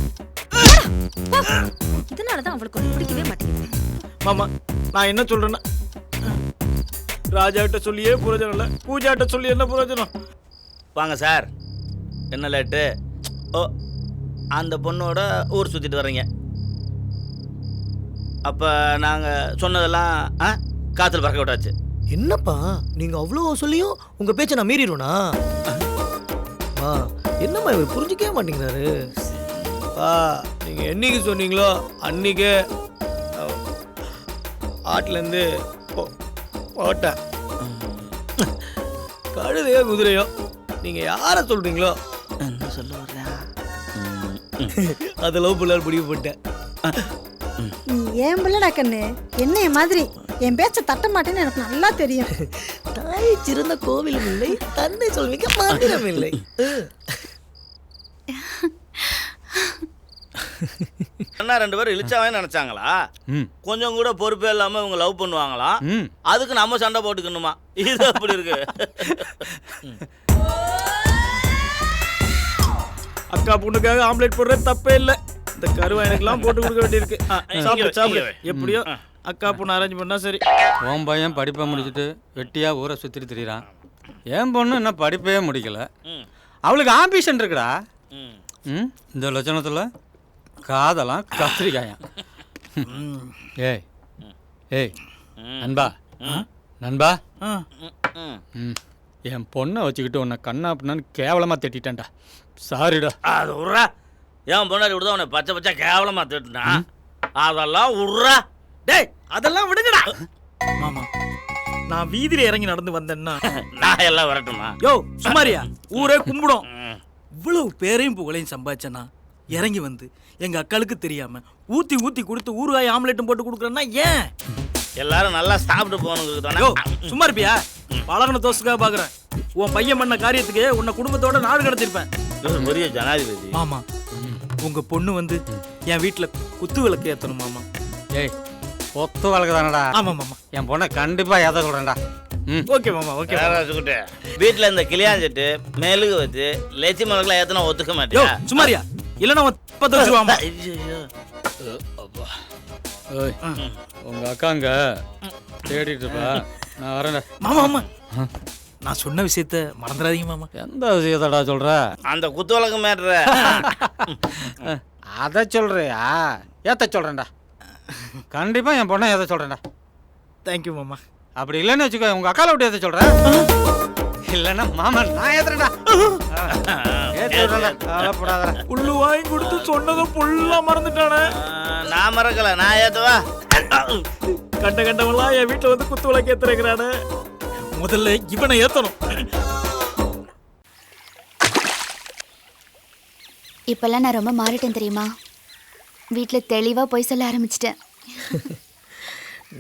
இதனாலதான் அவளுக்கு ஒண்ணு பிடிக்கவே மாட்டேங்குது. மாமா, நான் என்ன சொல்றேன்னா, ராஜாட்ட சொல்லியே புரோஜனம் இல்ல, பூஜாட்ட சொல்லி என்ன புரோஜனம்? வாங்க சார். என்ன லேட்டு? ஓ, அந்த பொண்ணோட ஊர் சுற்றிட்டு வர்றீங்க. அப்போ நாங்கள் சொன்னதெல்லாம் காற்றுல பறக்க விட்டாச்சு. என்னப்பா நீங்க அவ்வளோ சொல்லியும் உங்க பேச்சை நான் மீறிடுவேனா? என்னம்மா இவர் புரிஞ்சிக்கவே மாட்டேங்கிறாரு. நீங்க என்னைக்கு சொன்னீங்களோ அன்னைக்கே ஆட்டிலேருந்து போட்டேன். கழுதையோ குதிரையோ நீங்க யாரை சொல்றீங்களோ என்ன சொல்ல வர்றேன் அதை லவ் பண்ணலான்னு முடிவு பண்ணிட்டேன். நீ ஏன் பிள்ளடா கண்ணு, என்னைய மாதிரி என் பேச்ச தட்ட மாட்டேன்னு எனக்கு நல்லா தெரியும். தாய் சிறந்த கோவிலும் இல்லை, தன்னை சொல்வீங்க மந்திரம் இல்லை. அண்ணா 2 பேரும் இழிச்சாவே நினைச்சாங்களா? கொஞ்சம் கூட பொறுப்பே இல்லாம இவங்க லவ் பண்ணுவாங்களா? அதுக்கு நம்ம சண்டை போட்டுக்கணுமா? இது அப்படி இருக்கு. அக்கா பொண்ணுக்காக ஆம்லேட் போடுறது தப்பே இல்லை. இந்த கருவா எனக்குலாம் போட்டு கொடுக்க வேண்டியிருக்கு. சாப்பிடு. எப்படியோ அக்கா பொண்ணு அரேஞ்ச் பண்ணா சரி. உன் பையன் படிப்பை முடிச்சுட்டு வெட்டியாக ஊரை சுற்றிட்டு திரியிறான். என் பொண்ணு இன்னும் படிப்பே முடிக்கல. அவளுக்கு ஆம்பிஷன் இருக்குடா. இந்த லட்சணத்தில் காதலாம் கத்திரிக்காயாம். ஏய் ஏய் நண்பா நண்பா, என் பொண்ணை வச்சுக்கிட்டு உன்னை கண்ணா அப்படின்னான்னு கேவலமாக திட்டான்டா. சாரிடா. அது விட்றா. என் பொண்ணாடி விடுதா உன்னை பச்சை பச்சை கேவலமா திட்டுனா அதெல்லாம் விட்றா. டேய் அதெல்லாம் விடுங்கடா. மாமா நான் வீதியில இறங்கி நடந்து வந்தேன்னா நான் எல்லாம் வரட்டுமா? யோ சுமாரியா, ஊரே கும்பிடும். இவ்வளவு பேரையும் புகழையும் சம்பாதிச்சேன்னா இறங்கி வந்து எங்க அக்காளுக்கு தெரியாம ஊத்தி ஊத்தி கொடுத்து ஊறுகாய் ஆம்லேட்டும் போட்டு கொடுக்குறேன்னா ஏன்? எல்லாரும் நல்லா சாப்பிட்டு போகணுங்கிறது தானே. சும்மா இருப்பியா? பழகன தோசுக்காக பாக்குறேன். உன் பையன் பண்ண காரியத்துக்கு உன்னை குடும்பத்தோட நாடு கடத்திருப்பேன். பெரிய ஜனாதிபதி. மாமா உங்க பொண்ணு வந்து என் வீட்டுல குத்து விளக்கு ஏத்தணும் மாமா. ஏய் கொத்து வழக்கு தானடா? ஆமா மாமா. என் பொண்ணை கண்டிப்பா ஏத்த சொல்றேன்டா. ஓகே மாமா ஓகே. வீட்டுல இந்த கிளியாஞ்சிட்டு மெழுகு வச்சு லட்சி மலக்கெல்லாம் ஏத்தனா ஒத்துக்க மாட்டியா? சுமாரியா இல்லைன்னா 10 வச்சுருவாமா. உங்க அக்காங்க தேடிட்டு இருப்பா, நான் வரேன்டா. மாமா ஆமா நான் சொன்ன விஷயத்த மறந்துடாதீங்க மாமா. எந்த விஷயத்தடா சொல்ற? அந்த குத்து விளக்கு மேட்ற. அதை சொல்றியா? ஏத்த சொல்றேன்டா. கண்டிப்பா என் பொண்ணை ஏத்த சொல்றேன்டா. தேங்க்யூ மாமா. அப்படி இல்லைன்னு வச்சுக்கோ, உங்க அக்கால விட்டு ஏத்த சொல்றேன். இல்லைன்னா மாமா நான் ஏத்துறேன்டா. புல்லு வாங்கி கொடுத்து சொன்னதும் புல்லா மறந்துட்டானே. நான் மறக்கல, நான் ஏத்தவா. கண்ட கண்டவெல்லாம் என் வீட்டுல வந்து குத்து விளக்கு ஏத்துறேங்கிறானே. முதல்ல இவனை ஏத்தணும். இப்பெல்லாம் நான் ரொம்ப மாறிட்டேன் தெரியுமா? வீட்டில் தெளிவாக போய் சொல்ல ஆரம்பிச்சிட்டேன்.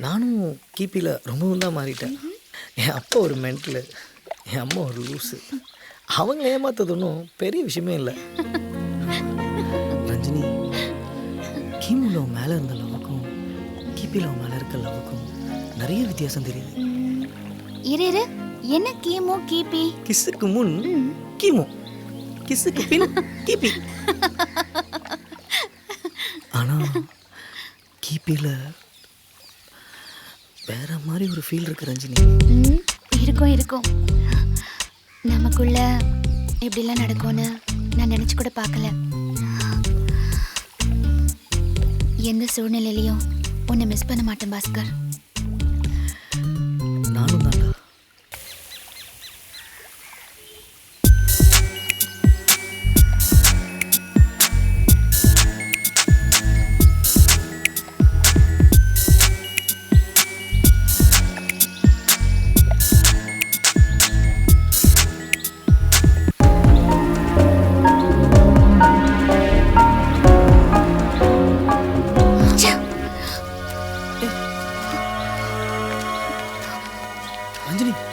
நானும் கிபியில் ரொம்பவும் தான் மாறிட்டேன். என் அப்பா ஒரு மென்டலு, என் அம்மா ஒரு லூஸு. அவங்க ஏமாத்தது ஒன்றும் பெரிய விஷயமே இல்லை. ரஞ்சினி, கிமுல மேலே இருந்த லவ்வுக்கும் கிபியில் மேலே இருக்க லவ்வுக்கும் நிறைய வித்தியாசம் தெரியுது. இரு என்ன கீமோ கிபி? கிஸ்ஸுக்கு முன் கிமு, கிஸ்ஸுக்கு பின் கிபி. ஆனால் கிபியில் வேற மாதிரி ஒரு ஃபீல் இருக்கு ரஞ்சினி. இருக்கும் நமக்குள்ள எப்படிலாம் நடக்கும்னு நான் நினச்சி கூட பார்க்கல. எந்த சூழ்நிலையிலையும் உன்னை மிஸ் பண்ண மாட்டேன் பாஸ்கர். நானும் தான்டா.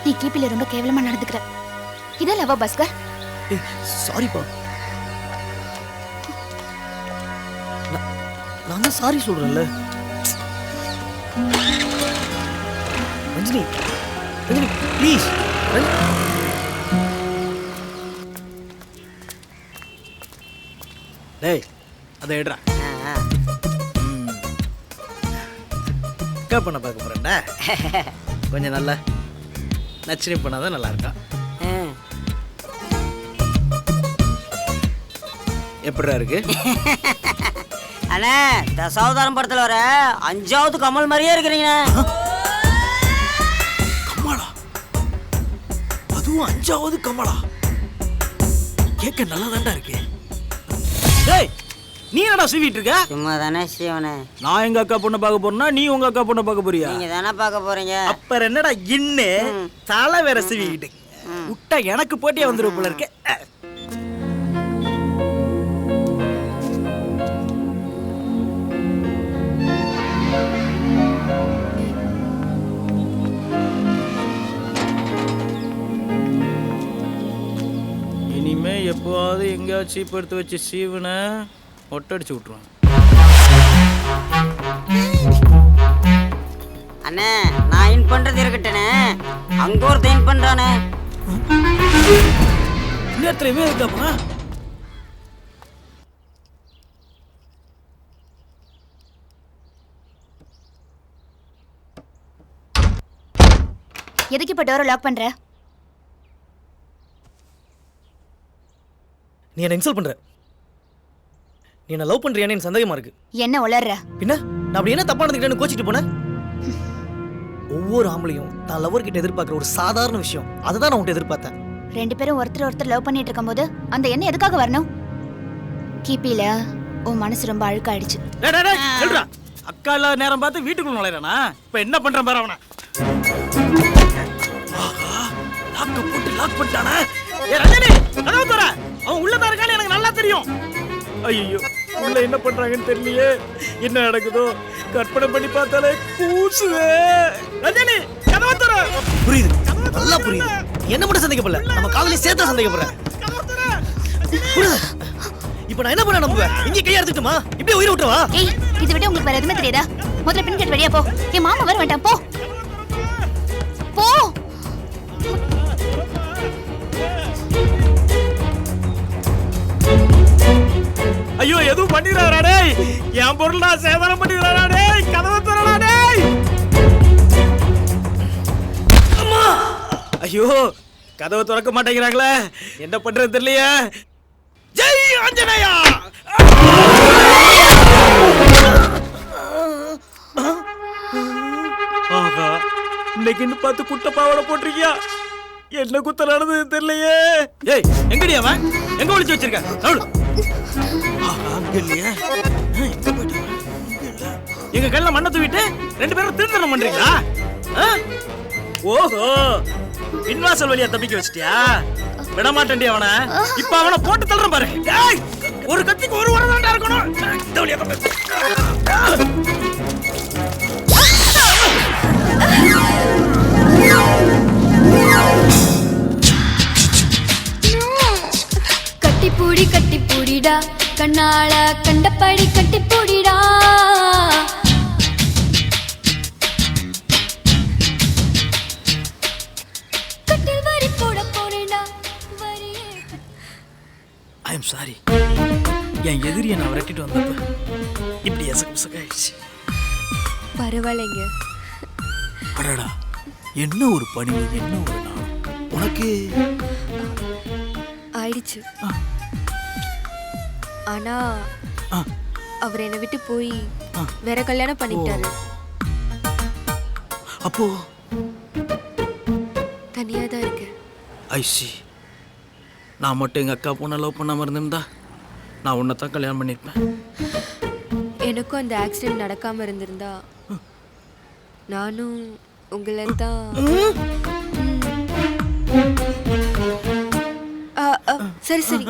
நீ கிபில ரொம்ப கேவலமா நடந்துக்கிற. இதான் லவா பாஸ்கர்? சாரிப்பா, நான் தான் சாரி சொல்றேன்ல. ரஞ்சினி ரஞ்சினி ப்ளீஸ். டேய் அதை எடுறா. அக்கா பண்ண பார்க்க போறேன்டா. கொஞ்சம் நல்லா நச்சினி பண்ணாதான் நல்லா இருக்கா. எப்படிடா இருக்கு? அண்ணே தசாவதாரம் படத்துல வர 5வது கமல் மாதிரியே இருக்கிறீங்க. கமலா? அதுவும் 5வது கமலா? கேட்க நல்லா தான்டா இருக்கு. டேய் நீ என்னடா சீவிட்டு இருக்க? சும்மா தானே சீவனே. நான் எங்க அக்கா பொண்ணை பார்க்க போறேன்னா நீ உங்க அக்கா பொண்ணை பார்க்க போறியா? நீங்க தானே பார்க்க போறீங்க. அப்புறம் என்னடா இன்னு தலை வேற சீவிக்கிட்டு விட்டா எனக்கு போட்டியா வந்துரும் போல இருக்கு. இனிமே எப்போவாவது எங்கேயாவது சீப் எடுத்து வச்சு சீவனை ஒட்டடிச்சு விட்டுருவான். அண்ணே நான் இன் பண்றது இருக்கட்டேனே, அங்க ஒருத்தன் இன் பண்றானே. நேரத்துலயுமே இருக்காப்பா. எதுக்கு இப்ப டோரை லாக் பண்ற? நீ என்ன இன்சல்ட் பண்ற. நீ என்ன லவ் பண்றியான்னு எனக்கு சந்தேகமா இருக்கு. என்ன உளர்ற? பின்ன நான் அப்படி என்ன தப்பானதுக்கிட்டேன்னு கோச்சிட்டு போனேன். ஒவ்வொரு ஆம்பளையும் தான் லவர் கிட்ட எதிர்பார்க்குற ஒரு சாதாரண விஷயம் அதுதான் நான் உன்கிட்ட எதிர்பார்த்தேன். 2 பேரும் ஒருத்தர் லவ் பண்ணிட்டு இருக்கும்போது அந்த எண்ணம் எதுக்காக வரணும்? கிபில உன் மனசு ரொம்ப அழுக்காயிடுச்சு. அக்கா இல்லாத நேரம் பார்த்து வீட்டுக்குள்ள நுழைறானா? இப்ப என்ன பண்றான் பாரு அவன. லாக்க போட்டு லாக் பண்ணிட்டானே. ஏ ரஜினி கதவு தர. அவன் உள்ள தான் இருக்கானே எனக்கு நல்லா தெரியும். ஐயோ உள்ள என்ன பண்றாங்கன்னு தெரியலையே. என்ன நடக்குதோ கற்பனை பண்ணி பார்த்தாலே கூசுவே. ரஜினி கதவு தர. புரியுது, நல்லா புரியுது. என்ன மட்டும் சந்தேகப்படல, நம்ம காதலியை சேர்த்தா சந்தேகப்படுறேன். இப்ப நான் என்ன பண்ண நம்புவேன்? இங்கே கையை எடுத்துட்டுமா இப்படியே உயிரை விட்டுவா? ஏய் இதை விட உங்களுக்கு வேற எதுவுமே தெரியாதா? முதல்ல பின் கேட் வழியா போ. என் மாமா வர வேண்டாம், போ போ. ஐயோ எதுவும் பண்ணிடுறாரா டேய்? என் பொருளா சேதாரம் பண்ணிடுறாரா டேய்? கதவை தரடா டேய். அம்மா ஐயோ கதவை திறக்க மாட்டேங்கிறாங்களே, என்ன பண்றது தெரியலையே. ஜெய் ஆஞ்சநேயா. ஆஹா இன்னைக்குன்னு பார்த்து குட்ட பாவாடை போட்டிருக்கியா? என்ன குத்த நடந்தது தெரியலையே. ஏய் எங்கடி அவன்? எங்க ஒளிச்சு வச்சிருக்க? அங்க இல்லையா? எங்க கல்ல மண்ணை தூவிட்டு 2 பேரும் திருத்தனம் பண்றீங்களா? ஓஹோ பின்வாசல் வழியா தப்பிக்க வச்சிட்டியா? விட மாட்டேன்டி அவனை. இப்ப அவனை போட்டு தள்ளுறேன் பாரு. ஒரு கத்திக்கு ஒரு வாரம் தாண்டா இருக்கணும். இந்த வழியா கட்டிப்பூடி கட்டிப்பூடிடா கண்ணால கண்டபடி கட்டிப்பூடிடா. கட்டில் வரி போட போறேடா வரியே. I am sorry. என் எதிரியை நான் விரட்டிட்டு வந்தப்ப இப்படி எசகமாயிடுச்சு. பரவாயில்லைங்க. அடடா என்ன ஒரு பணிவு, என்ன ஒரு நாள் உனக்கு ஆயிடுச்சு. ஆனா அவர் என்னை விட்டு போய் வேற கல்யாணம் பண்ணிட்டாரு. அப்போ தனியா தான் இருக்கேன். ஐசி நான் மட்டும் எங்க அக்கா பொண்ணை லவ் பண்ணாம இருந்திருந்தா நான் உன்னை தான் கல்யாணம் பண்ணிருப்பேன். எனக்கும் அந்த ஆக்சிடென்ட் நடக்காம இருந்திருந்தா நானும் உங்களை தான். சரி சரி,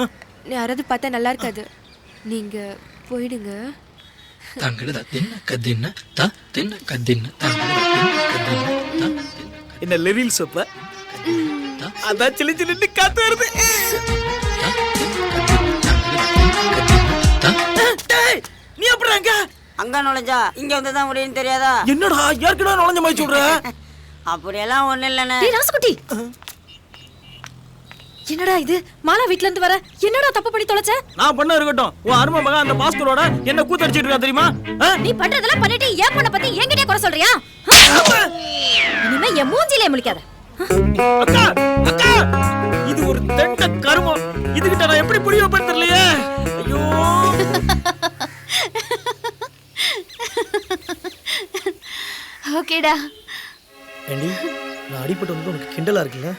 யாராவது பார்த்தா நல்லா இருக்காது, நீங்க போயிடுங்க. என்ன லிரில் சப்ப அதான் சிலி சிலின்னு காத்து வருது. நீ எப்படி அங்க நுழைஞ்சா இங்க வந்து தான் முடியும்னு தெரியாதா? என்னடா ஏற்கனவே நுழைஞ்ச மாதிரி சொல்ற? அப்படியெல்லாம் ஒண்ணு இல்லண்ணே. ராசுகுட்டி என்னடா இது? மாலா வீட்ல இருந்து வர என்னடா தப்பு பண்ணி தொலைச்ச? நான் பண்ண இருக்கட்டும், உன் அருமை மகன் அந்த பாஸ்கரோட என்ன கூத்தடிச்சிட்டு இருக்கா தெரியுமா? நீ பண்றதெல்லாம் பண்ணிட்டு ஏன் பொண்ண பத்தி என்கிட்ட குறை சொல்றியா? இனிமே என் மூஞ்சிலே முழிக்காத. அக்கா அக்கா இது ஒரு தெண்ட கருமம். இதுகிட்ட நான் எப்படி புரிய வைப்பேன் தெரியலையே. ஐயோ ஓகேடா. ஏண்டி நான் அடிபட்டு வந்து உனக்கு கிண்டலா இருக்குல்ல?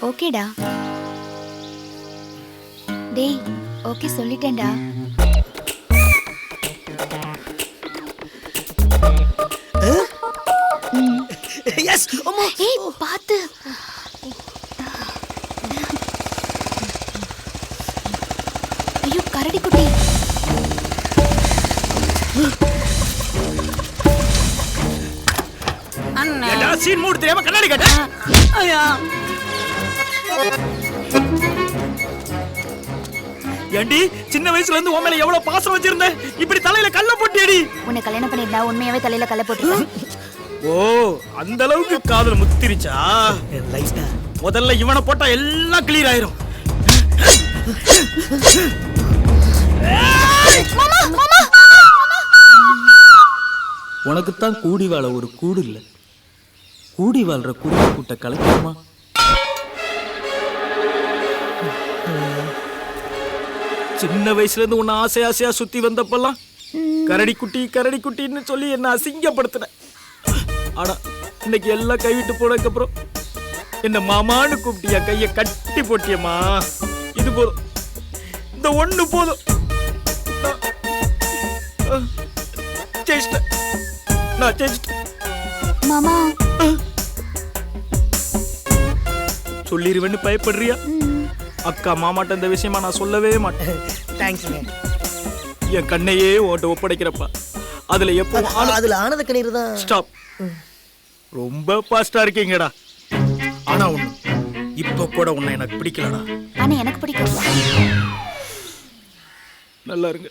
ஓகேடா. டேய் ஓகே சொல்லிட்டேன்டா. எஸ் அம்மா. ஏய் பாத்து. ஐயோ கரடி குட்டி. ஏடா சீன் மூடு தெரியாம கண்ணாடி கட்ட. ஐயா ஏண்டி சின்ன வயசுல இருந்து உன் மேல எவ்வளவு பாசம் வச்சிருந்தேன், இப்படி தலையில கல்ல போட்டியடி. உன்னை கல்யாணம் பண்ணிருந்தா உண்மையாவே தலையில கல்ல போட்டுருவேன். ஓ அந்த அளவுக்கு காதல் முத்திருச்சா? லைட்டா முதல்ல இவனை போட்டா எல்லாம் கிளியர் ஆயிரும். உனக்குத்தான் கூடி வாழ ஒரு கூடு இல்ல, கூடி வாழ்ற குருவி கூட்ட கலைக்குமா? சின்ன வயசுல இருந்து உன்னை ஆசை ஆசையா சுத்தி வந்தப்பெல்லாம் கரடி குட்டின்னு சொல்லி என்ன அசிங்கப்படுத்தின. ஆனா இன்னைக்கு எல்லாம் கைவிட்டு போனதுக்கு அப்புறம் என்ன மாமான்னு கூப்பிட்டியா, கைய கட்டி போட்டியம்மா. இது போதும், இந்த ஒண்ணு போதும். நான் ஜெயிச்சிட்டேன் மாமா. சொல்லிருவேன்னு பயப்படுறியா? அக்கா மாமாட்ட இந்த விஷயமா நான் சொல்லவே மாட்டேன். தேங்க்ஸ்ங்க. என் கண்ணையே உன்கிட்ட ஒப்படைக்கிறப்பா அதுல எப்போ அதுல ஆனத கண்ணீர் தான். ஸ்டாப். ரொம்ப பாஸ்டா இருக்கீங்கடா. ஆனா ஒண்ணு, இப்ப கூட உன்னை எனக்கு பிடிக்கலடா. ஆனா எனக்கு பிடிக்கும். நல்லா இருங்க.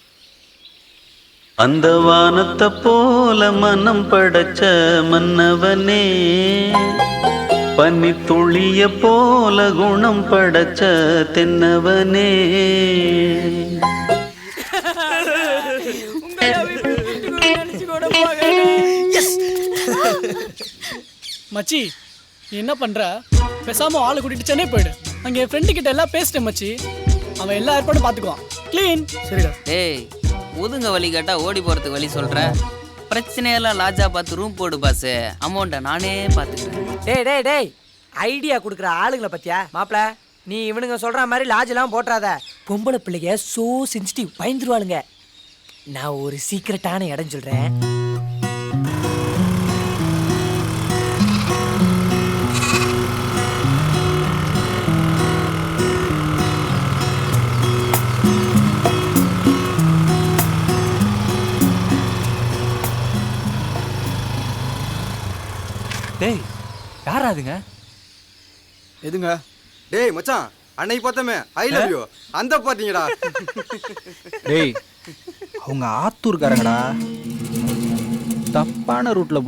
அந்த வானத்தை போல மனம் படைச்ச மன்னவனே, பனி துளிய போல குணம் படைச்ச தென்னவனே. மச்சி நீ என்ன பண்ற? பேசாம ஆளை கூட்டிட்டு சென்னை போயிடு. அங்க என் ஃப்ரெண்டு கிட்ட எல்லாம் பேசிட்டேன் மச்சி. அவன் எல்லா ஏற்பாடும் பாத்துக்குவான். க்ளீன். சரிடா. டேய் ஒதுங்க வழி கேட்டா ஓடி போறதுக்கு வழி சொல்ற. பிரச்சனையெல்லாம் லாஜா பார்த்து ரூம் போடு பாஸ், அமௌண்ட்டை நானே பார்த்துக்கிறேன். டேய் டேய் டேய் ஐடியா கொடுக்குற ஆளுங்களை பத்தியா மாப்பிள? நீ இவனுங்க சொல்ற மாதிரி லாஜெல்லாம் போட்டுறாத. பொம்பளை பிள்ளைங்க சோ சென்சிட்டிவ், பயந்துருவாளுங்க. நான் ஒரு சீக்கிரட்டான இடம் சொல்றேன். டேய் யாரா அதுங்க? எதுங்க? டேய் மச்சான், அன்னைக்கு பார்த்தமே ஐ லவ் யூ அந்த பாத்தீங்கடா. டேய் அவங்க ஆத்தூர்காரங்கடா, தப்பான ரூட்ல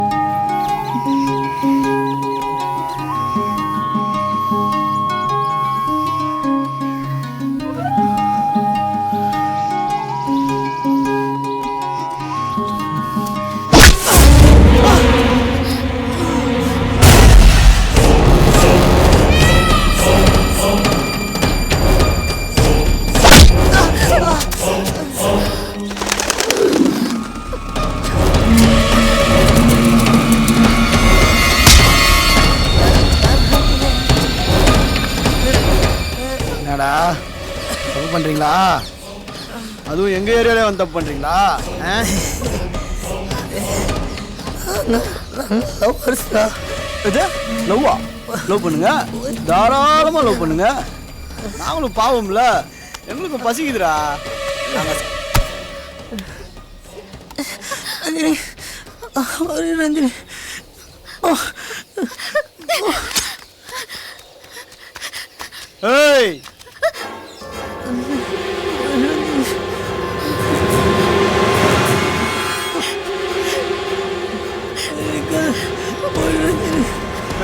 தப்பு பண்றீங்களா? அதுவும் எங்க ஏரியாலே வந்து தப்பு பண்றீங்களா? லவ்வா? லவ் பண்ணுங்க, தாராளமா லவ் பண்ணுங்க. நாங்களும் பாவம்ல, எங்களுக்கும் பசிக்குதுடா. ரஞ்சினி ஏய்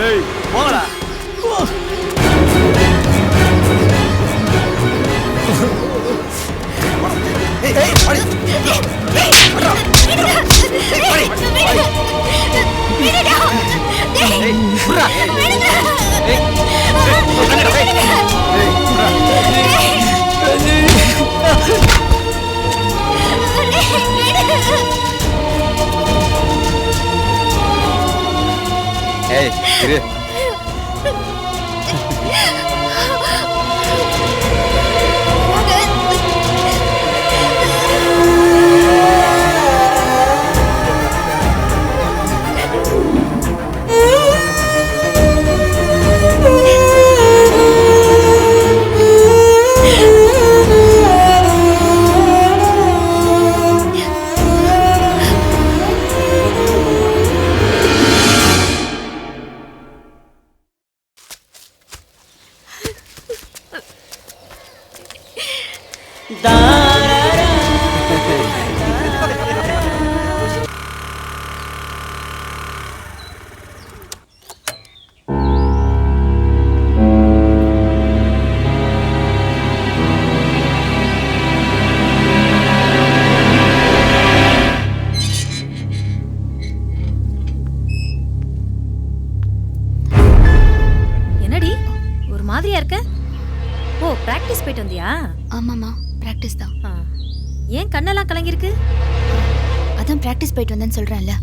ஏய் போங்கடா. விடுடா. ஏய் இரு. என்னடி ஒரு மாதிரியா இருக்க? ஓ பிராக்டிஸ் போயிட்டு வந்தியா? ஆமாம்மா ப்ராக்டிஸ் தான். ஏன் கண்ணெல்லாம் கலங்கிருக்கு? அதான் ப்ராக்டிஸ் போயிட்டு வந்தேன்னு சொல்கிறேன்ல.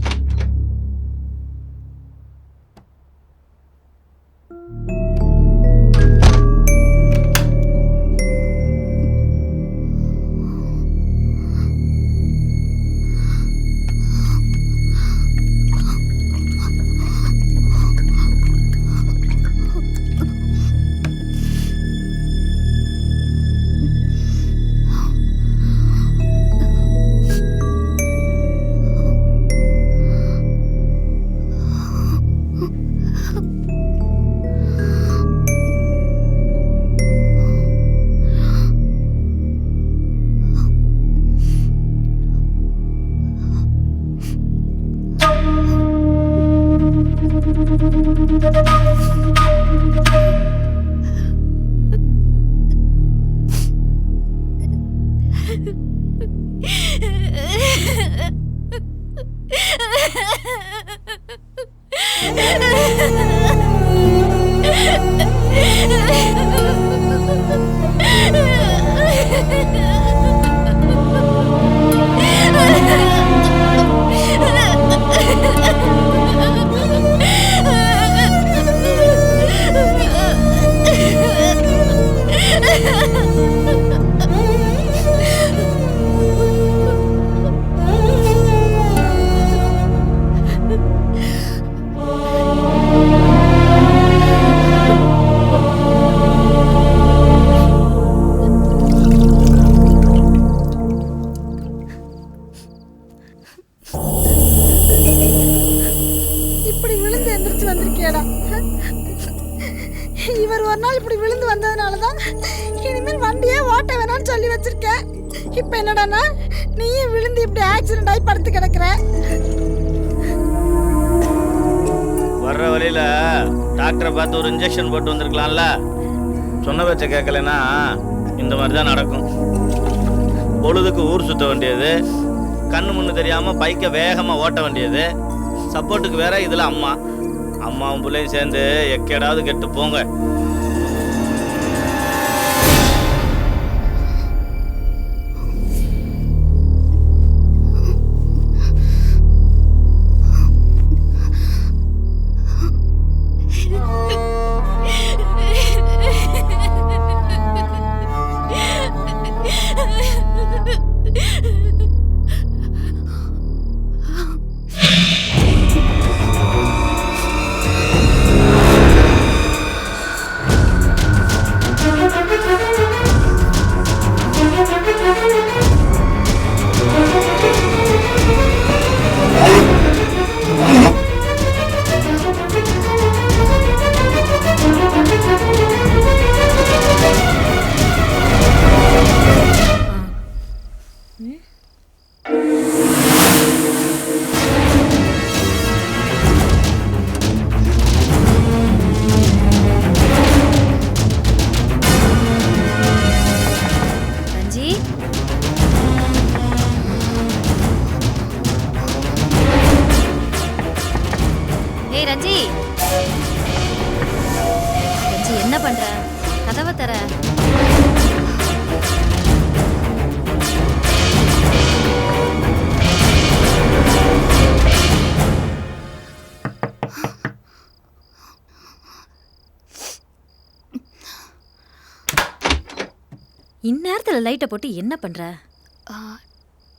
இப்படி விழுந்து எந்திரிச்சு வந்திருக்கியடா. இவர் ஒரு நாள் இப்படி விழுந்து வந்ததுனால தான் இனிமேல் வண்டியே ஓட்ட வேணாம்னு சொல்லி வச்சிருக்கேன். இப்போ என்னடானா நீயும் விழுந்து இப்படி ஆக்சிடென்ட் ஆகி படுத்து கிடக்குற. வர்ற வழியில டாக்டரை பார்த்து ஒரு இன்ஜெக்ஷன் போட்டு வந்திருக்கலாம்ல. சொன்ன பேச்ச கேட்கலன்னா இந்த மாதிரி தான் நடக்கும். பொழுதுக்கு ஊர் சுத்த வேண்டியது, கண்ணு முன்னு தெரியாம பைக்கை வேகமா ஓட்ட வேண்டியது, சப்போர்ட்டுக்கு வேற இதுல அம்மாவும் பிள்ளையும் சேர்ந்து எக்கேடாவது கெட்டு போங்க. என்ன பண்ற? கதவை தர. இந்நேரத்துல லைட்டை போட்டு என்ன பண்ற?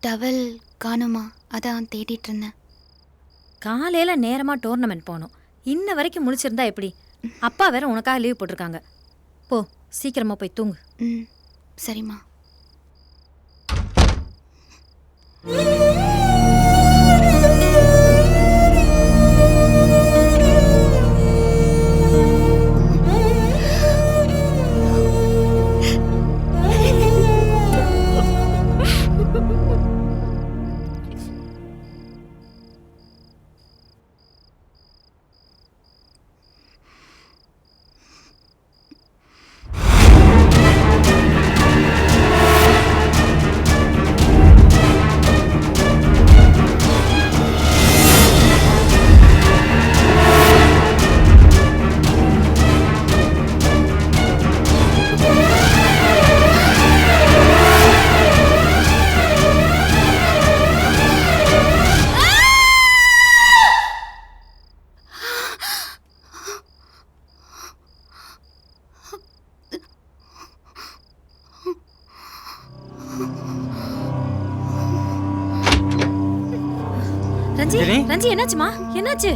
டவல் காணுமா, அதான் தேடிட்டு இருந்தேன். காலையில நேரமா டோர்னமெண்ட் போகணும். இன்ன வரைக்கும் முழிச்சிருந்தா எப்படி? அப்பா வேற உனக்காக லீவ் போட்டிருக்காங்க. போ சீக்கிரமா போய் தூங்கு. சரிம்மா. ரஞ்சி, ரஞ்சி என்னாச்சுமா? என்னாச்சு?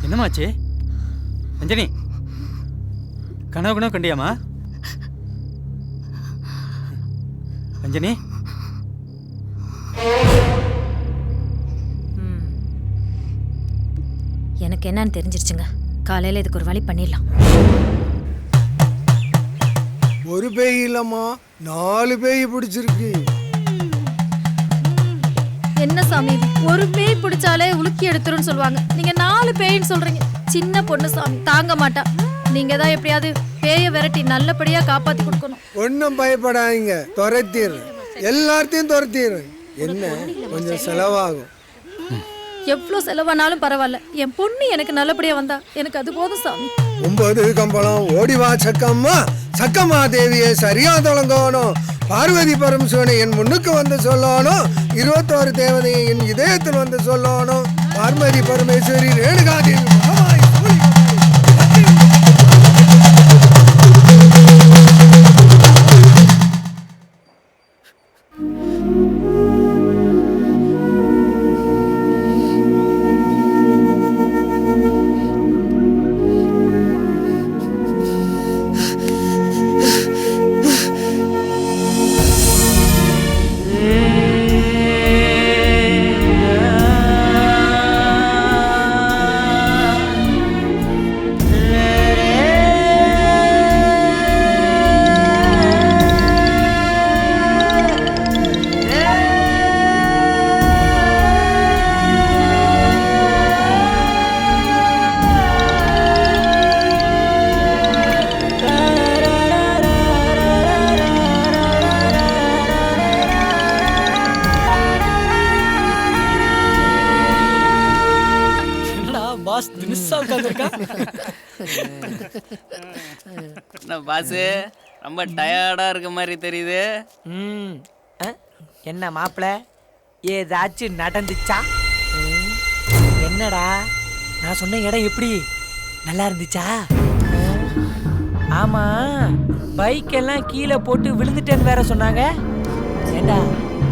என்னமாச்சு அஞ்சனி? கனவு கண்டியாமா அஞ்சனி? எனக்கு என்னன்னு தெரிஞ்சிருச்சுங்க. காலையில இதுக்கு ஒரு வழி பண்ணிடலாம். ஒரு பேய் இல்லம்மா, 4 பேய் பிடிச்சிருக்கு. என்ன சாமி, ஒரு பேய் பிடிச்சாலே உலுக்கி எடுத்துருன்னு சொல்லுவாங்க. நீங்க 4 பேயின்னு சொல்றீங்க. சின்ன பொண்ணு சாமி, தாங்க மாட்டா. நீங்க தான் எப்படியாவது பேயை விரட்டி நல்லபடியா காப்பாத்தி கொடுக்கணும். ஒன்றும் பயப்படாதீங்க, துரத்திடு, எல்லாத்தையும் துரத்திடு. என்ன கொஞ்சம் செலவாகும். எவ்வளோ செலவானாலும் பரவாயில்ல, என் பொண்ணு எனக்கு நல்லபடியா வந்தா எனக்கு அது போதும் சாமி. 9 கம்பளம் ஓடிவா சக்கம்மா, சக்கம்மா தேவியை சரியா தொடங்கணும். பார்வதி பரமசிவனை என் முன்னுக்கு வந்து சொல்லணும். 21 தேவதையை என் இதயத்தில் வந்து சொல்லணும். பார்வதி பரமேஸ்வரி ரேணுகாதேவி என்ன பாசு, ரொம்ப டயர்டா இருக்க மாதிரி தெரியுது. என்ன மாப்பிள்ள, ஏதாச்சும் நடந்துச்சா? என்னடா நான் சொன்ன இடம் எப்படி நல்லா இருந்துச்சா? ஆமா, பைக் எல்லாம் கீழே போட்டு விழுந்துட்டேன்னு வேற சொன்னாங்க. ஏண்டா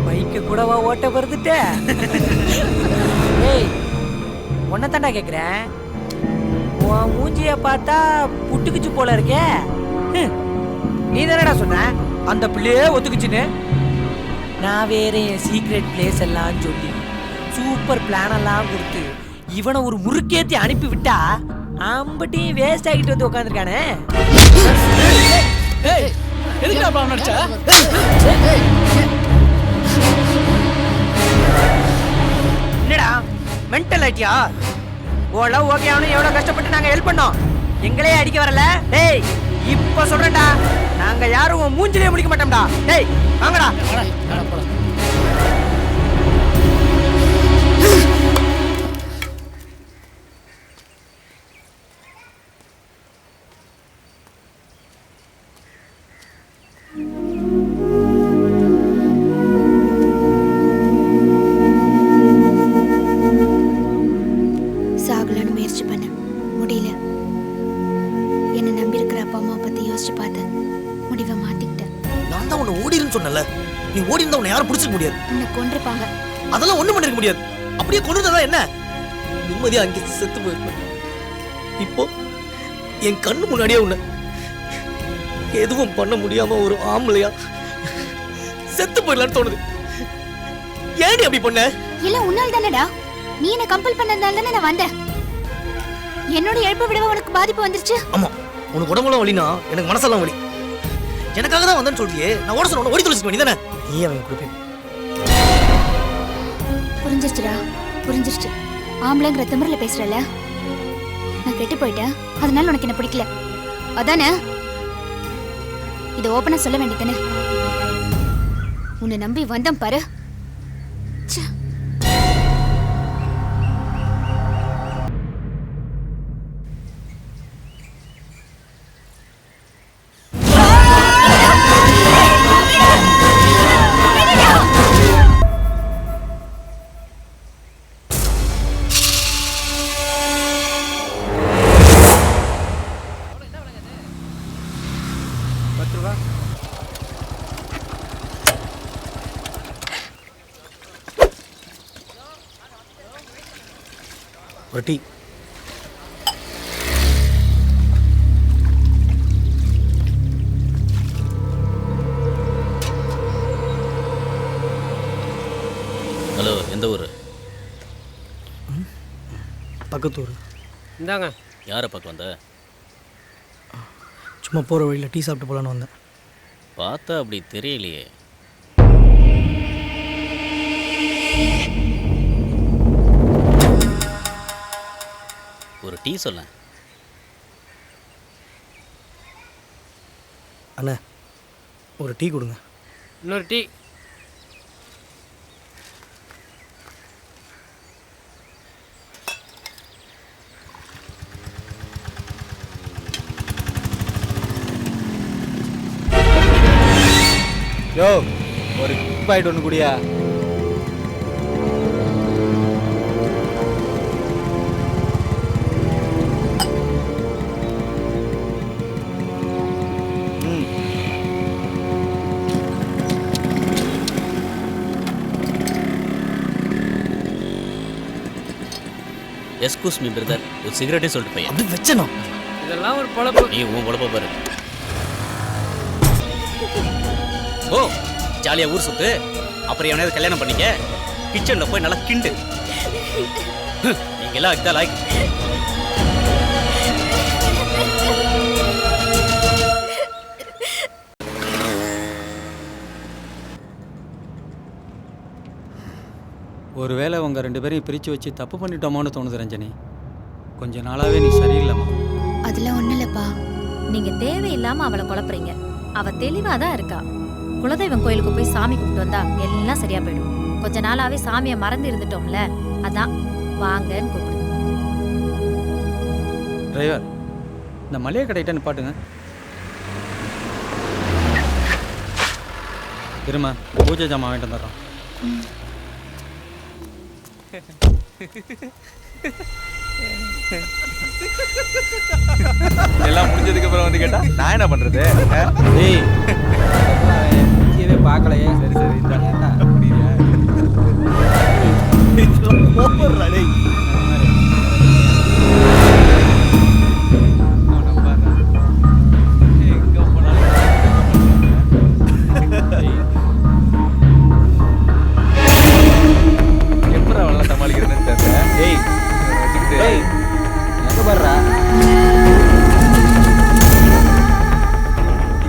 பைக்கு கூடவா ஓட்ட வருதுட்ட? ஏய், உன்னதாண்டா கேக்குறேன். உன் மூஞ்சிய பார்த்தா புட்டுக்குச்சு போல இருக்கே. நீ தானடா சொன்ன அந்த பிள்ளையே ஒத்துக்குச்சுன்னு? நான் வேற என் சீக்ரெட் பிளேஸ் எல்லாம் சொல்லி சூப்பர் பிளான் எல்லாம் கொடுத்து இவனை ஒரு முறுக்கேத்தி அனுப்பி விட்டா அம்பட்டியும் வேஸ்ட் ஆகிட்டு வந்து உட்காந்துருக்கானே. என்னடா மென்டல் ஆயிட்டியா? ஓலா ஓகே, அவனு எவ்வளவு கஷ்டப்பட்டு நாங்க ஹெல்ப் பண்ணோம். எங்களே அடிக்க வரல. டேய் இப்ப சொல்றேன்டா, நாங்க யாரும் மூஞ்சிலே முடிக்க மாட்டோம்டா. டேய் வாங்கடா. சாகலான்னு முயற்சி பண்ண முடியல. என்ன நம்பி இருக்கிற அப்பா அம்மா பத்தி யோசிச்சு பார்த்தேன். முடிவை மாத்திக்கிட்டேன். நான் தான் உன்னை ஓடிருன்னு சொன்னல. நீ ஓடி இருந்தா உன்னை யாரும் பிடிச்சிக்க முடியாது. உன்னை கொன்றுப்பாங்க. அதெல்லாம் ஒண்ணும் பண்ணிருக்க முடியாது. அப்படியே கொண்டுதான் என்ன நிம்மதியா அங்கே செத்து போயிருப்பேன். இப்போ என் கண்ணு முன்னாடியே உன்னை எதுவும் பண்ண முடியாம ஒரு ஆம்பளையா செத்து போயிடலான்னு தோணுது. ஏன் அப்படி பண்ண? இல்ல உன்னால தானடா. நீ என்ன கம்பல் பண்ணதால தானே நான் வந்தேன். என்னோட இழப்பு விடவ உனக்கு பாதிப்பு வந்துருச்சு. ஆமா, உனக்கு உடம்புலாம் வலினா எனக்கு மனசெல்லாம் வலி. எனக்காக தான் வந்தேன்னு சொல்றியே, நான் ஓட சொன்ன ஓடி தொலைச்சிட்டு வேண்டியதானே. நீ அவன் கொடுப்பேன். புரிஞ்சிருச்சுடா, புரிஞ்சிருச்சு. ஆம்பளைங்கிற திமிரில் பேசுறல. நான் கெட்டு போயிட்டேன், அதனால உனக்கு என்ன பிடிக்கல அதானே? இதை ஓப்பனா சொல்ல வேண்டியதானே? உன்னை நம்பி வந்தேன் பாரு. ஒரு டீ. ஹலோ, எந்த ஊர்? பக்கத்தூர். இந்தாங்க. யாரை பார்க்க வந்த? சும்மா போகிற வழியில் டீ சாப்பிட்டு போகலான்னு வந்தேன். பார்த்தா அப்படி தெரியலையே. ஒரு டீ சொல்ல. அண்ணா ஒரு டீ கொடுங்க. இன்னொரு டீ. யோ, ஒரு பாயிண்ட் ஒன்று குடியா. எஸ்கூஸ் மீ பிரதர், ஒரு சிகரெட்டே சொல்லிட்டு போய். அப்படி வச்சனோ? இதெல்லாம் ஒரு பொழப்பு. நீ உன் பொழப்ப பாரு. ஓ, ஜாலியா ஊர் சுத்து, அப்புறம் எவனையாவது கல்யாணம் பண்ணிக்க, கிச்சன்ல போய் நல்லா கிண்டு. நீங்க எல்லாம் இதுதான் லாய்க். ஒருவேளை உங்கள் 2 பேரையும் பிரித்து வச்சு தப்பு பண்ணிட்டோமோன்னு தோணுது ரஞ்சனி. கொஞ்ச நாளாகவே நீ சரியில்லைம்மா. அதெல்லாம் ஒன்றும் இல்லைப்பா. நீங்க தேவையில்லாம அவளை குழப்புறீங்க. அவ தெளிவா தான் இருக்கா. குலதெய்வம் கோயிலுக்கு போய் சாமி கும்பிட்டு வந்தா எல்லாம் சரியா போயிடும். கொஞ்ச நாளாவே சாமியை மறந்து இருந்துட்டோம்ல, அதான் வாங்கன்னு கூப்பிடுது. டிரைவர், இந்த மளிகை கடைகிட்ட நிப்பாட்டுங்க. திரும்ப பூஜை ஜாமான் வாங்கிட்டு வந்துடுறோம். எல்லாம் முடிஞ்சதுக்கு அப்புறம் வந்து கேட்டா நான் என்ன பண்றது? டேய், முக்கியவே பார்க்கலையே. சரி சரி, இந்த புரியுதா? எப்பறம் அவளை சமாளிக்கிறதுன்னு தெரியல. டேய் டேய், எங்க பாருடா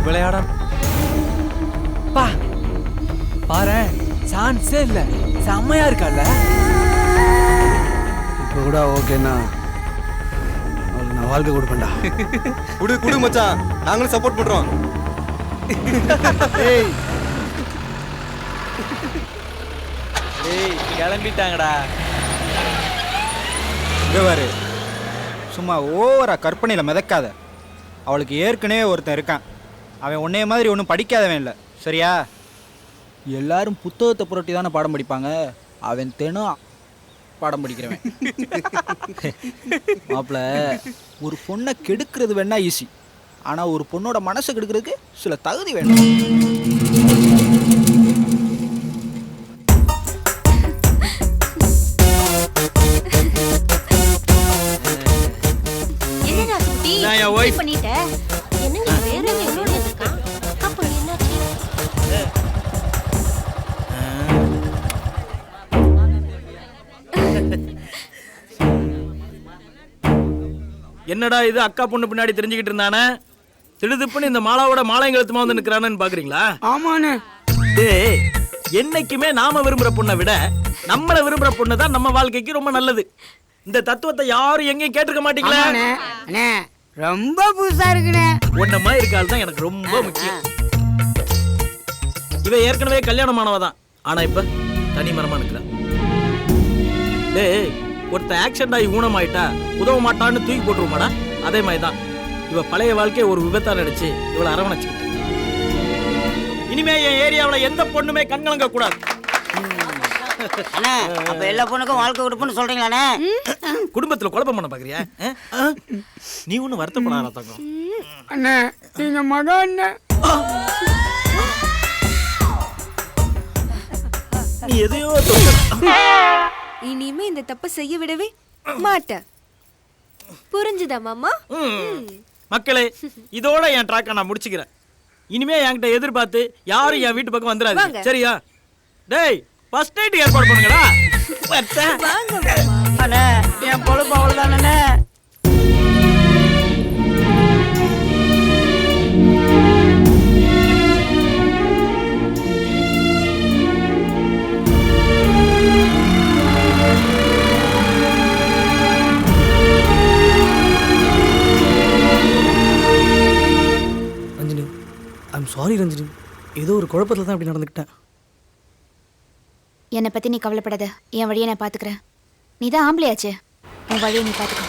விளையாடா. பா பாரு, சான்ஸே இல்ல. செம்மையா இருக்கால. இப்போ கூட ஓகேண்ணா, அவளுக்கு நான் வாழ்க்கை கொடுப்பேன்டா. குடு குடு மச்சான், நாங்களும் சப்போர்ட் பண்றோம். டேய் டேய், கிளம்பிட்டாங்கடா. இங்க பாரு, சும்மா ஓவரா கற்பனையில் மிதக்காத. அவளுக்கு ஏற்கனவே ஒருத்தன் இருக்கான். அவன் உன்னைய மாதிரி ஒன்றும் படிக்காதவன் இல்லை, சரியா? எல்லாரும் புத்தகத்தை புரட்டி தானே பாடம் படிப்பாங்க. அவன் தினம் பாடம் படிக்கிறவன். மாப்பிள்ள, ஒரு பொண்ணை கெடுக்கிறது வேணா ஈஸி, ஆனால் ஒரு பொண்ணோட மனசை கெடுக்கிறதுக்கு சில தகுதி வேணும். இதான் என் ஒய்ஃப். பண்ணிட்ட என்னங்க வேற எங்களோட இருக்கா அப்ப என்னாச்சு? என்னடா இது அக்கா பொண்ணு பின்னாடி தெரிஞ்சுக்கிட்டு இருந்தானே திடுதுப்புன்னு இந்த மாலாவோட மாலைங்கழுத்துமா வந்து நிக்கிறானு பாக்குறீங்களா? ஆமாண்ணே. டேய் என்னைக்குமே நாம விரும்புற பொண்ணை விட நம்மள விரும்புற பொண்ணு தான் நம்ம வாழ்க்கைக்கு ரொம்ப நல்லது. இந்த தத்துவத்தை யாரும் எங்கேயும் கேட்டிருக்க மாட்டீங்களா? அண்ணே ரொம்ப புதுசா இருக்குண்ணே. உன்ன மாதிரி இருக்கால் தான் எனக்கு ரொம்ப முக்கியம். இவ ஏற்கனவே கல்யாணமானவ தான், ஆனா இப்ப தனி மரமா நிக்கிறா. டேய் ஒருத்த ஆக்சிடென்ட் ஆகி ஊனமாயிட்டா உதவ மாட்டான்னு தூக்கி போட்டுருமாடா, அதே மாதிரி தான் இவ பழைய வாழ்க்கையை ஒரு விபத்தா நினைச்சு இவளை அரவணைச்சுக்கிட்டு. இனிமே என் ஏரியாவில் எந்த பொண்ணுமே கண்கலங்க கூடாது. அண்ணே அப்ப எல்லா பொண்ணுக்கும் வாழ்க்கை கொடுப்புன்னு சொல்றீங்களாண்ணே? குடும்பத்துல குழப்பம் பண்ண பாக்குறியா? நீ ஒண்ணு வருத்தப்படாத தங்கம். அண்ணே நீங்க மகன் அண்ணே. நீ எதையோ இனிமே இந்த தப்ப செய்ய விடவே மாட்டேன். புரிஞ்சுதா மாமா? மக்களே இதோட என் ட்ராக்கை நான் முடிச்சுக்கிறேன். இனிமே என்கிட்ட எதிர்பார்த்து யாரும் என் வீட்டு பக்கம் வந்துடாது, சரியா? டேய் ஃபர்ஸ்ட் நைட் ஏற்பாடு பண்ணுங்கடா. அண்ணே என் பொழுப்பு அவ்வளவுதானே. ரஞ்சினி, ஐம் சாரி ரஞ்சினி, ஏதோ ஒரு குழப்பத்தில் தான் அப்படி நடந்துக்கிட்டேன். என்னை பத்தி நீ கவலைப்படாத, என் வழியை நான் பாத்துக்கிறேன். நீ தான் ஆம்பளையாச்சு, உன் வழியை நீ பாத்துக்க.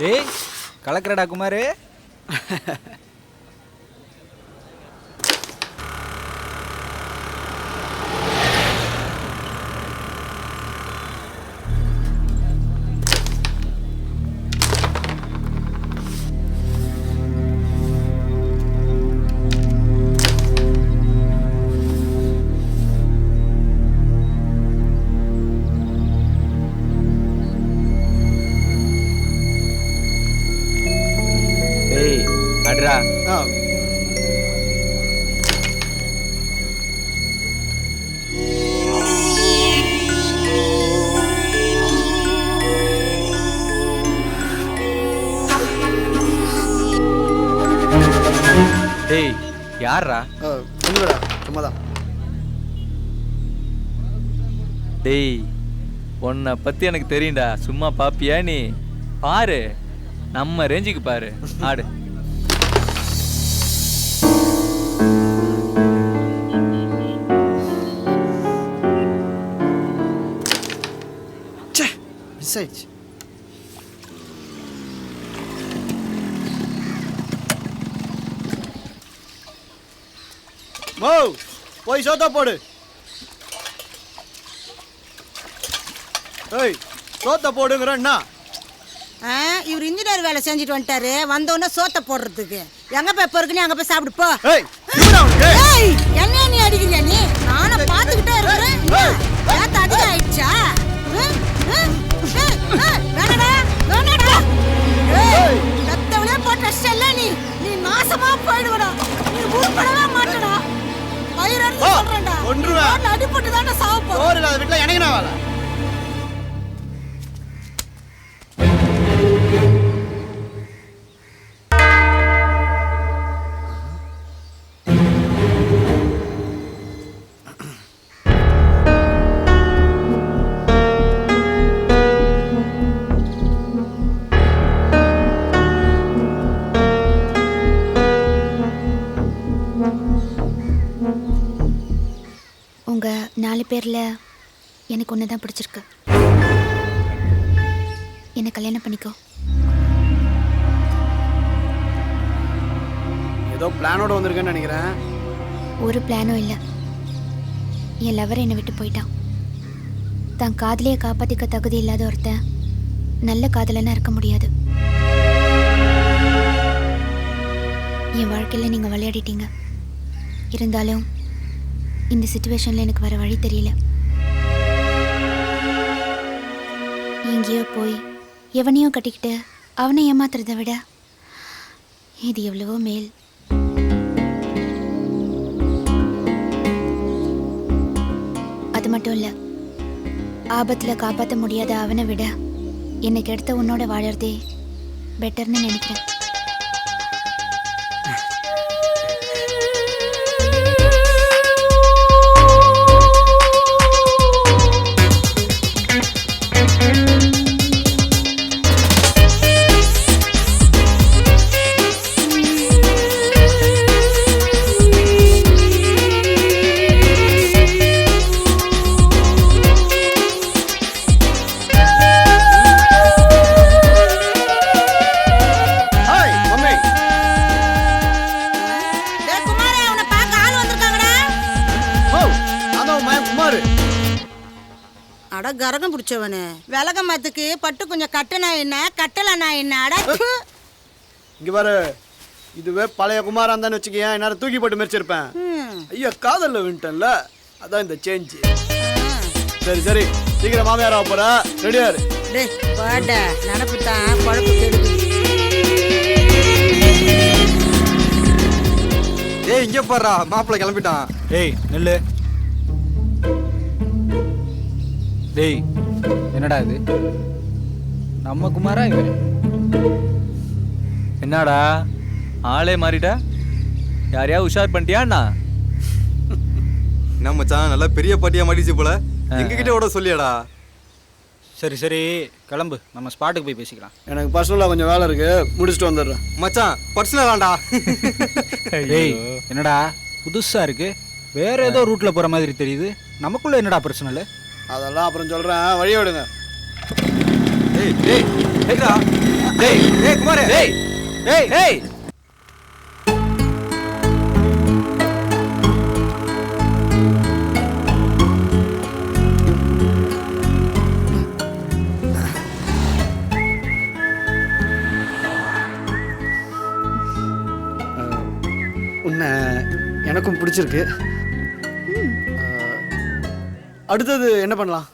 ஏய் கலக்கிறடா குமாரு. அட்ரா டேய் யாரா? ஒண்ணுடா சும்மாதான். டேய் உன்னை பத்தி எனக்கு தெரியும்டா, சும்மா பாப்பியா நீ? பாரு நம்ம ரேஞ்சுக்கு பாரு, ஆடு. மிஸ் ஆயிடுச்சு. போய் சோத்தா போடு. ஏய் சோத்த போடுங்கறன்னா இவர் இன்ஜினியர் வேலை செஞ்சுட்டு வந்துட்டாரு, வந்தோடனே சோத்த போடுறதுக்கு. எங்க போய் பொறுக்குன்னு அங்க போய் சாப்பிடு போ. என்ன நீ அடிக்கிறியா? நீ நானும் பாத்துக்கிட்டே இருக்கிறேன். ஏத்த அதிகம் ஆயிடுச்சா? வேணடா வேணடா. ரத்தவளே போட்ட ஸ்டெல்ல நீ நீ நாசமா போயிடுவடா. நீ உருப்படவே மாட்டடா. வயிறறிஞ்சு சொல்றேன்டா. ஒன்றுவேன் அடிபட்டு தானே சாவ போ. சோறு இல்லாத வீட்டுல எனக்கு நான் வாழ. 4 பேர்ல எனக்கு ஒன்று தான் பிடிச்சிருக்கு. என்னை கல்யாணம் பண்ணிக்கோ. ஏதோ பிளானோட வந்திருக்கேன்னு நினைக்கிறேன். ஒரு பிளானும் இல்லை. என் லவர் என்னை விட்டு போயிட்டான். தான் காதலியை காப்பாற்றிக்க தகுதி இல்லாத ஒருத்தன் நல்ல காதலனா இருக்க முடியாது. என் வாழ்க்கையில் நீங்கள் விளையாடிட்டீங்க. இருந்தாலும் இந்த சிச்சுவேஷனில் எனக்கு வர வழி தெரியல. எங்கேயோ போய் எவனையோ கட்டிக்கிட்டு அவனை ஏமாத்துறதை விட இது எவ்வளவோ மேல். அது மட்டும் இல்லை, ஆபத்தில் காப்பாற்ற முடியாத அவனை விட எனக்கு எடுத்த உன்னோட வாழறதே பெட்டர்னு நினைக்கிறேன். கரகம் பிடிச்சவனு விலக மத்துக்கு பட்டு கொஞ்சம் கட்டுனா என்ன கட்டலனா என்ன? அட இங்க பாரு, இதுவே பழைய குமாரா இருந்தான்னு வச்சுக்கேன், என்னால தூக்கி போட்டு மெரிச்சிருப்பேன். ஐயா காதல்ல வின்ட்டன்ல, அதான் இந்த சேஞ்ச். சரி சரி, சீக்கிரம் மாமியாரா போற, ரெடியா இரு. டேய் வாடா, நினப்பு தான் குழப்பு கெடுது. ஏய் இங்க பாருடா, மாப்பிள்ளை கிளம்பிட்டான். டேய் நில்லு. டேய் என்னடா இது? நம்ம குமாரா இவன்? என்னடா ஆளே மாறிட்டா? யாரையா உஷார் பண்ணிட்டியாண்ணா? என்ன மச்சான், நல்லா பெரிய பாட்டியா மாட்டிச்சு போல. எங்ககிட்ட விட சொல்லியாடா. சரி சரி கிளம்பு, நம்ம ஸ்பாட்டுக்கு போய் பேசிக்கலாம். எனக்கு பர்சனலாக கொஞ்சம் வேலை இருக்கு, முடிச்சுட்டு வந்துடுறேன். மச்சான் பர்சனலாண்டா. டேய் என்னடா புதுசா இருக்கு, வேற ஏதோ ரூட்ல போற மாதிரி தெரியுது. நமக்குள்ள என்னடா பர்சனல்? அதெல்லாம் அப்புறம் சொல்றேன், வழிய விடுங்க. டேய் டேய் டேய்டா. டேய் டேய் குமாரே. டேய் டேய் டேய் உன்னை எனக்கும் பிடிச்சிருக்கு. அடுத்தது என்ன பண்ணலாம்?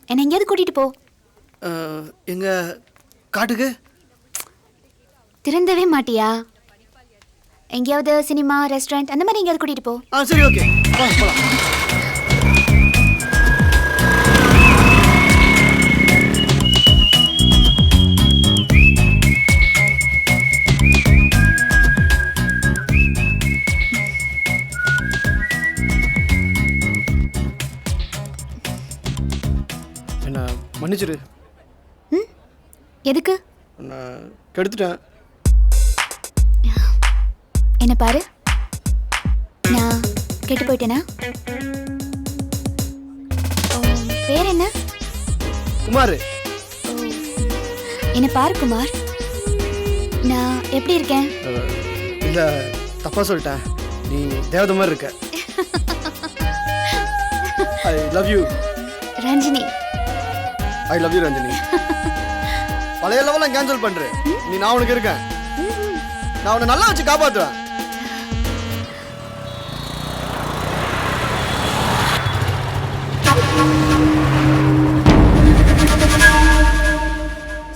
என்னை எங்கேயாவது கூட்டிகிட்டு போ. எங்க காட்டுக்கு? திருந்தவே மாட்டியா? எங்கேயாவது சினிமா, ரெஸ்டாரண்ட் அந்த மாதிரி எங்கேயாவது கூட்டிகிட்டு போ. சரி ஓகே, போலாம். என்ன மன்னிச்சிரு. எதுக்கு? நான் கெடுத்துட்டேன். என்ன பாரு, நான் கெட்டு போயிட்டேனா? பேர் என்ன? குமார். என்ன பாரு குமார், நான் எப்படி இருக்கேன்? இல்ல தப்பா சொல்லிட்டேன், நீ தேவதை மாதிரி இருக்க. I love you Ranjini. I love you Ranjini. பழைய லெவலாம் கேன்சல் பண்றேன். நீ நான் உனக்கு இருக்கேன். நான் உன்னை நல்லா வச்சு காப்பாத்துவேன்.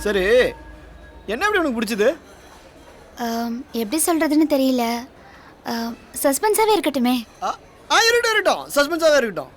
சரி, என்ன எப்படி உனக்கு பிடிச்சது? எப்படி சொல்றதுன்னு தெரியல. சஸ்பென்ஸாவே இருக்கட்டுமே. இருக்கட்டும், சஸ்பென்ஸாவே இருக்கட்டும்.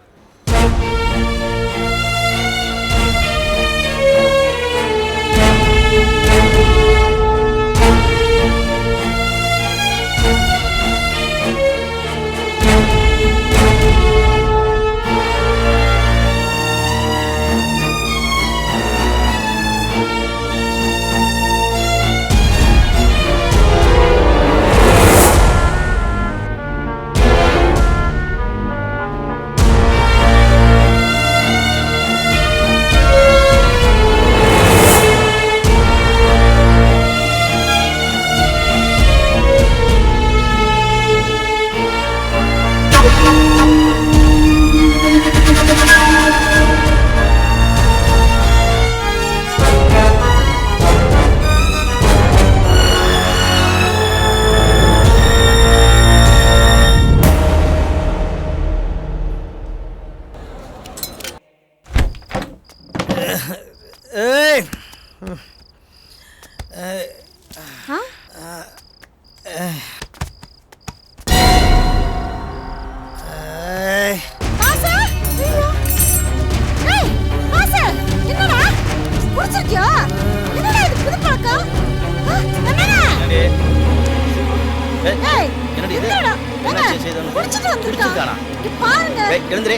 எழுந்துரு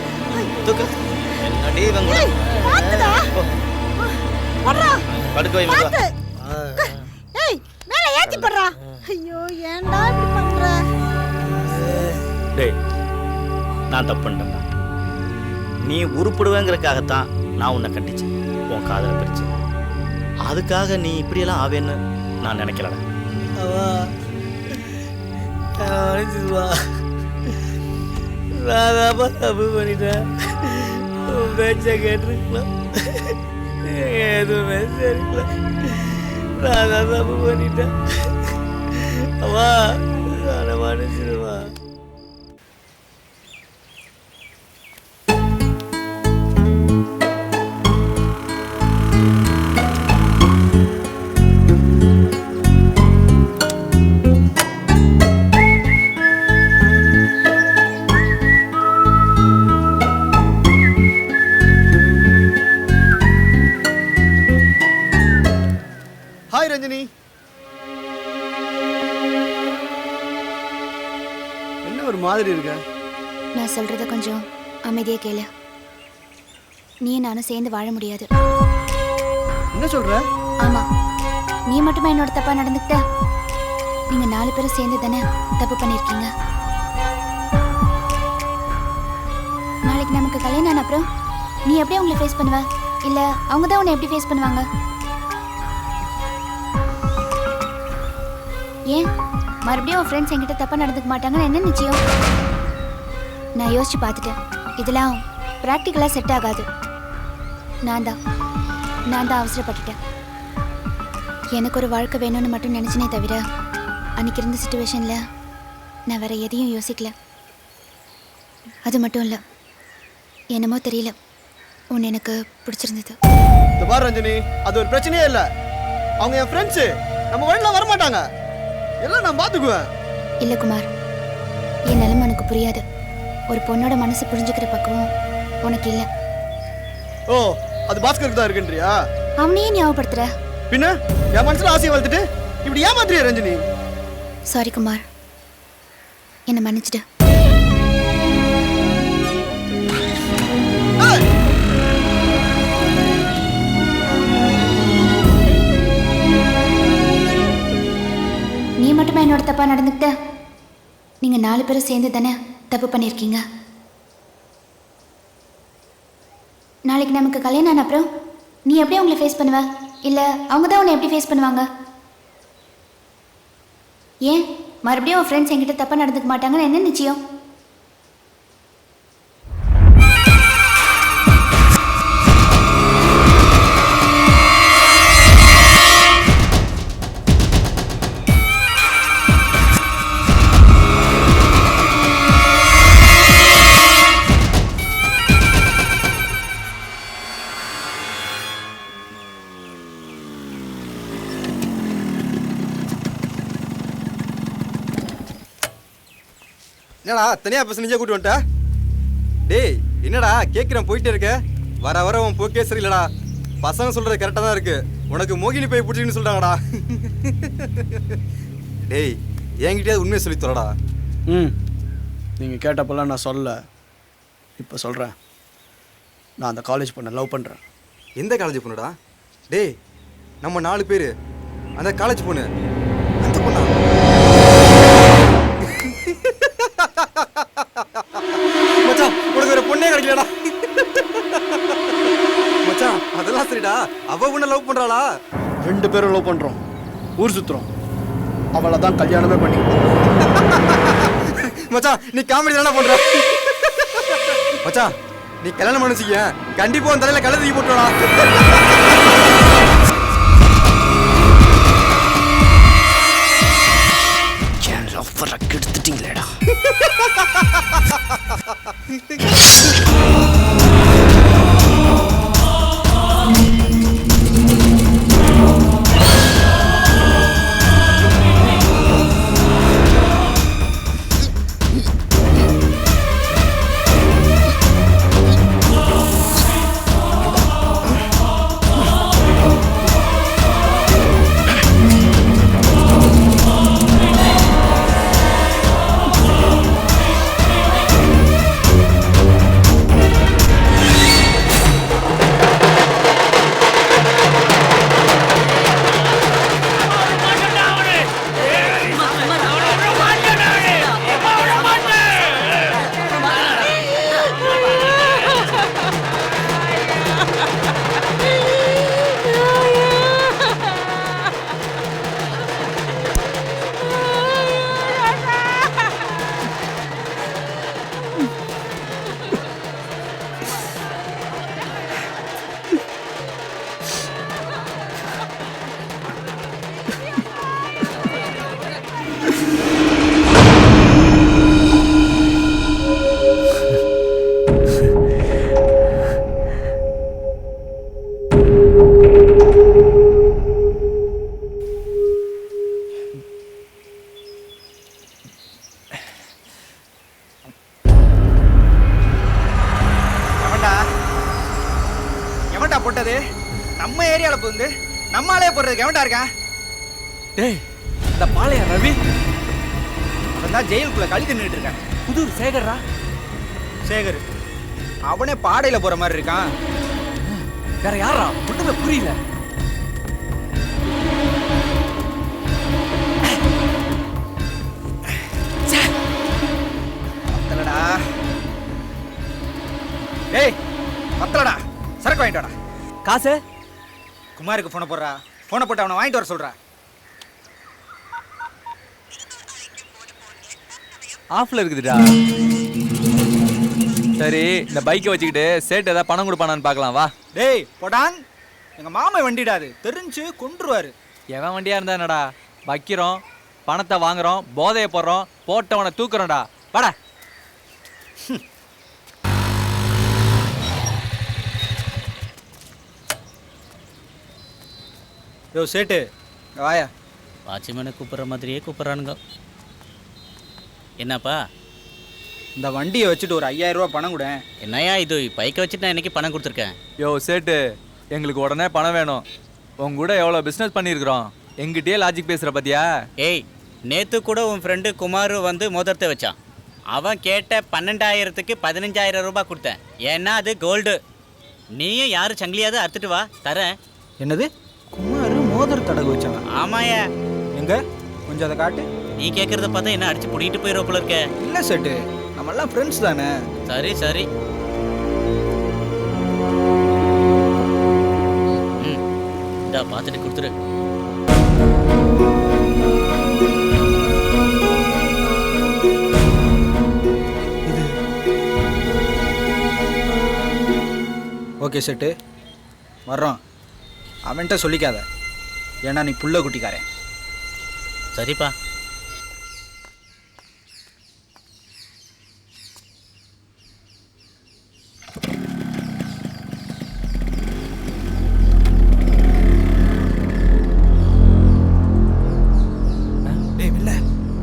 தூக்கு என்னடி இவங்க படுக்க வை மெதுவா. ஏய் மேல ஏத்தி போடுறா. ஐயோ ஏன்டா இப்படி பண்ற? டேய் நான் தப்பு பண்ணிட்டேன்டா. நீ உருப்படுவேங்கிறதுக்காகத்தான் நான் உன்னை கட்டிச்சேன், உன் காதலை பிரிச்சு. அதுக்காக நீ இப்படியெல்லாம் ஆவேன்னு நான் நினைக்கலடா. நான் தப்பு பண்ணிட்டேன். பேச்ச கேட்டிருக்கலாம், எதுவுமே சரியில்லை. நான் தான் தப்பு பண்ணிட்டேன். அம்மா நான் மன்னிச்சிடுவா. ஹாய் ரஞ்சினி. என்ன ஒரு மாதிரி இருக்க? நான் சொல்றத கொஞ்சம் அமைதியா கேளு. நீ நானும் சேர்ந்து வாழ முடியாது. என்ன சொல்ற? ஆமா, நீ மட்டுமா என்னோட தப்பா நடந்துக்கிட்ட? நீங்க 4 பேரும் சேர்ந்து தானே தப்பு பண்ணிருக்கீங்க. நாளைக்கு நமக்கு கல்யாணம் ஆன அப்புறம் நீ எப்படி அவங்களை ஃபேஸ் பண்ணுவ? இல்ல அவங்க தான் உன்னை எப்படி ஃபேஸ் பண்ணுவாங்க? ஏன் மறுபடியும் உன் ஃப்ரெண்ட்ஸ் என்கிட்ட தப்பா நடந்துக்க மாட்டாங்கன்னு என்ன நிச்சயம்? நான் யோசிச்சு பார்த்துட்டேன், இதெல்லாம் ப்ராக்டிக்கலா செட் ஆகாது. நான் தான் அவசரப்பட்டுட்டேன். எனக்கு ஒரு வாழ்க்கை வேணும்னு மட்டும் நினைச்சனே தவிர அன்னைக்கு இருந்த சிச்சுவேஷன்ல நான் வேற எதையும் யோசிக்கல. அது மட்டும் இல்லை, என்னமோ தெரியல, உன்னை எனக்கு பிடிச்சிருந்தது. இந்த பாரு ரஞ்சினி, அது ஒரு பிரச்சனையே இல்லை. அவங்க என் ஃப்ரெண்ட்ஸு, நம்ம வழியில் வரமாட்டாங்க, எல்லாம் நான் பார்த்துக்குவேன். இல்லை குமார், என் நிலைமை உனக்கு புரியாது. ஒரு பொண்ணோட மனசு புரிஞ்சுக்கிற பக்குவம் உனக்கு இல்லை. ஓ, அது பாஸ்கருக்கு தான் இருக்குன்றியா? அவனையே ஞாபகப்படுத்துற. பின்ன என் மனசுல ஆசையை வளர்த்துட்டு இப்படி ஏமாத்துறியா ரஞ்சினி? சாரி குமார், என்னை மன்னிச்சிடு. நீ மட்டுமா என்னோட தப்பா நடந்துக்கிட்ட? நீங்க 4 பேரும் சேர்ந்து தானே தப்பு பண்ணிருக்கீங்க. நாளைக்கு நமக்கு கல்யாணம் ஆன அப்புறம் நீ எப்படி அவங்களை ஃபேஸ் பண்ணுவ? இல்ல அவங்க தான் உன்னை எப்படி ஃபேஸ் பண்ணுவாங்க? ஏன் மறுபடியும் உன் ஃப்ரெண்ட்ஸ் என்கிட்ட தப்பா நடந்துக்க மாட்டாங்கன்னு என்ன நிச்சயம்? என்னடா தனியா பசங்க நீங்க கூட்டு வந்துட்ட? டேய் என்னடா கேட்குறேன் போயிட்டே இருக்க, வர வர உன் போக்கே சரியில்லடா. பசங்க சொல்றது கரெக்டாக தான் இருக்கு, உனக்கு மோகினி போய் பிடிச்சின்னு சொல்றாங்கடா. டேய் என்கிட்டயே உண்மையை சொல்லி தரடா. நீங்கள் கேட்டப்பெல்லாம் நான் சொல்லல, இப்போ சொல்கிறேன். நான் அந்த காலேஜ் பொண்ணை லவ் பண்ணுறேன். எந்த காலேஜ் பொண்ணுடா? டேய் நம்ம 4 பேர், அந்த காலேஜ் பொண்ணு அந்த பொண்ணா? மச்சான் உனக்கு வேற பொண்ணே கிடைக்கலடா. மச்சான் அதெல்லாம் சரிடா, அவ உன்னை லவ் பண்றாளா? 2 பேரும் லவ் பண்ணுறோம், ஊர் சுற்றுறோம், அவளை தான் கல்யாணமே பண்ணிக்கிறோம். மச்சான் நீ காமெடி தானே பண்ற? மச்சான் நீ கல்யாணம் பண்ணிச்சிக்க, கண்டிப்பா உன் தலையில கழுதி போட்டுடா. என் லவ்வரை கெடுத்துட்டீங்களேடா. நம்மாலே போடுறதுக்கு எவன்டா இருக்கான்? டேய் இந்த பாளைய ரவி அவன் தான் ஜெயிலுக்குள்ள களி தின்னுட்டு இருக்கான். புதூர் சேகர்ரா. சேகர் அவனே பாடையில போற மாதிரி இருக்கான். வேற யாரா? ஒண்ணுமே புரியல. பத்தலடா. டேய் பத்தலடா, சரக்கு வாங்கிட்டு வாடா. காசு? குமாருக்கு போன போடுறா. போன போட்டு அவனை வாங்கிட்டு வர சொல்றா. ஆஃப்ல இருக்குதுடா. சரி இந்த பைக்கை வச்சுக்கிட்டு சேட்டு ஏதாவது பணம் கொடுப்பானான்னு பார்க்கலாம் வா. டேய் போடாங், எங்க மாமா வண்டிடாது, தெரிஞ்சு கொன்றுவாரு. எவன் வண்டியா இருந்தா என்னடா? வைக்கிறோம், பணத்தை வாங்குறோம், போதையை போடுறோம், போட்டவனை தூக்குறோம்டா. வாடா. யோ சேட்டு வாயா. வாட்ச்மேனை கூப்பிட்ற மாதிரியே கூப்பிட்றானுங்க. என்னப்பா? இந்த வண்டியை வச்சுட்டு ஒரு 5000 ரூபா பணம் கூட. என்னையா இது பைக்கை வச்சுட்டு நான் இன்னைக்கு பணம் கொடுத்துருக்கேன். யோ சேட்டு, எங்களுக்கு உடனே பணம் வேணும். உங்க கூட எவ்வளோ பிஸ்னஸ் பண்ணியிருக்கிறோம். எங்கிட்டயே லாஜிக் பேசுகிற பார்த்தியா? ஏய், நேற்று கூட உன் ஃப்ரெண்டு குமார் வந்து மோதிரத்தை வச்சான். அவன் கேட்ட 12,000க்கு 15,000 ரூபாய் கொடுத்தேன். ஏன்னா அது கோல்டு. நீயும் யாரும் சங்கிலியாவது அறுத்துட்டு வா, தரேன். என்னது? குமார் மோதிர தடகு வச்சாங்க? ஆமாயா. எங்க கொஞ்சம் அதை காட்டு. நீ கேட்கறத பார்த்தா என்ன அடிச்சு பிடிக்கிட்டு போயிடுற போல இருக்க. இல்லை சேட்டு, நம்மெல்லாம் ஃப்ரெண்ட்ஸ் தானே. சரி சரி. இந்தா பார்த்துட்டு கொடுத்துரு. ஓகே சேட்டு, வர்றோம். அவன்கிட்ட சொல்லிக்காத, ஏன்னா நீ புள்ள குட்டிக்காரன். சரிப்பா. டேய் இல்ல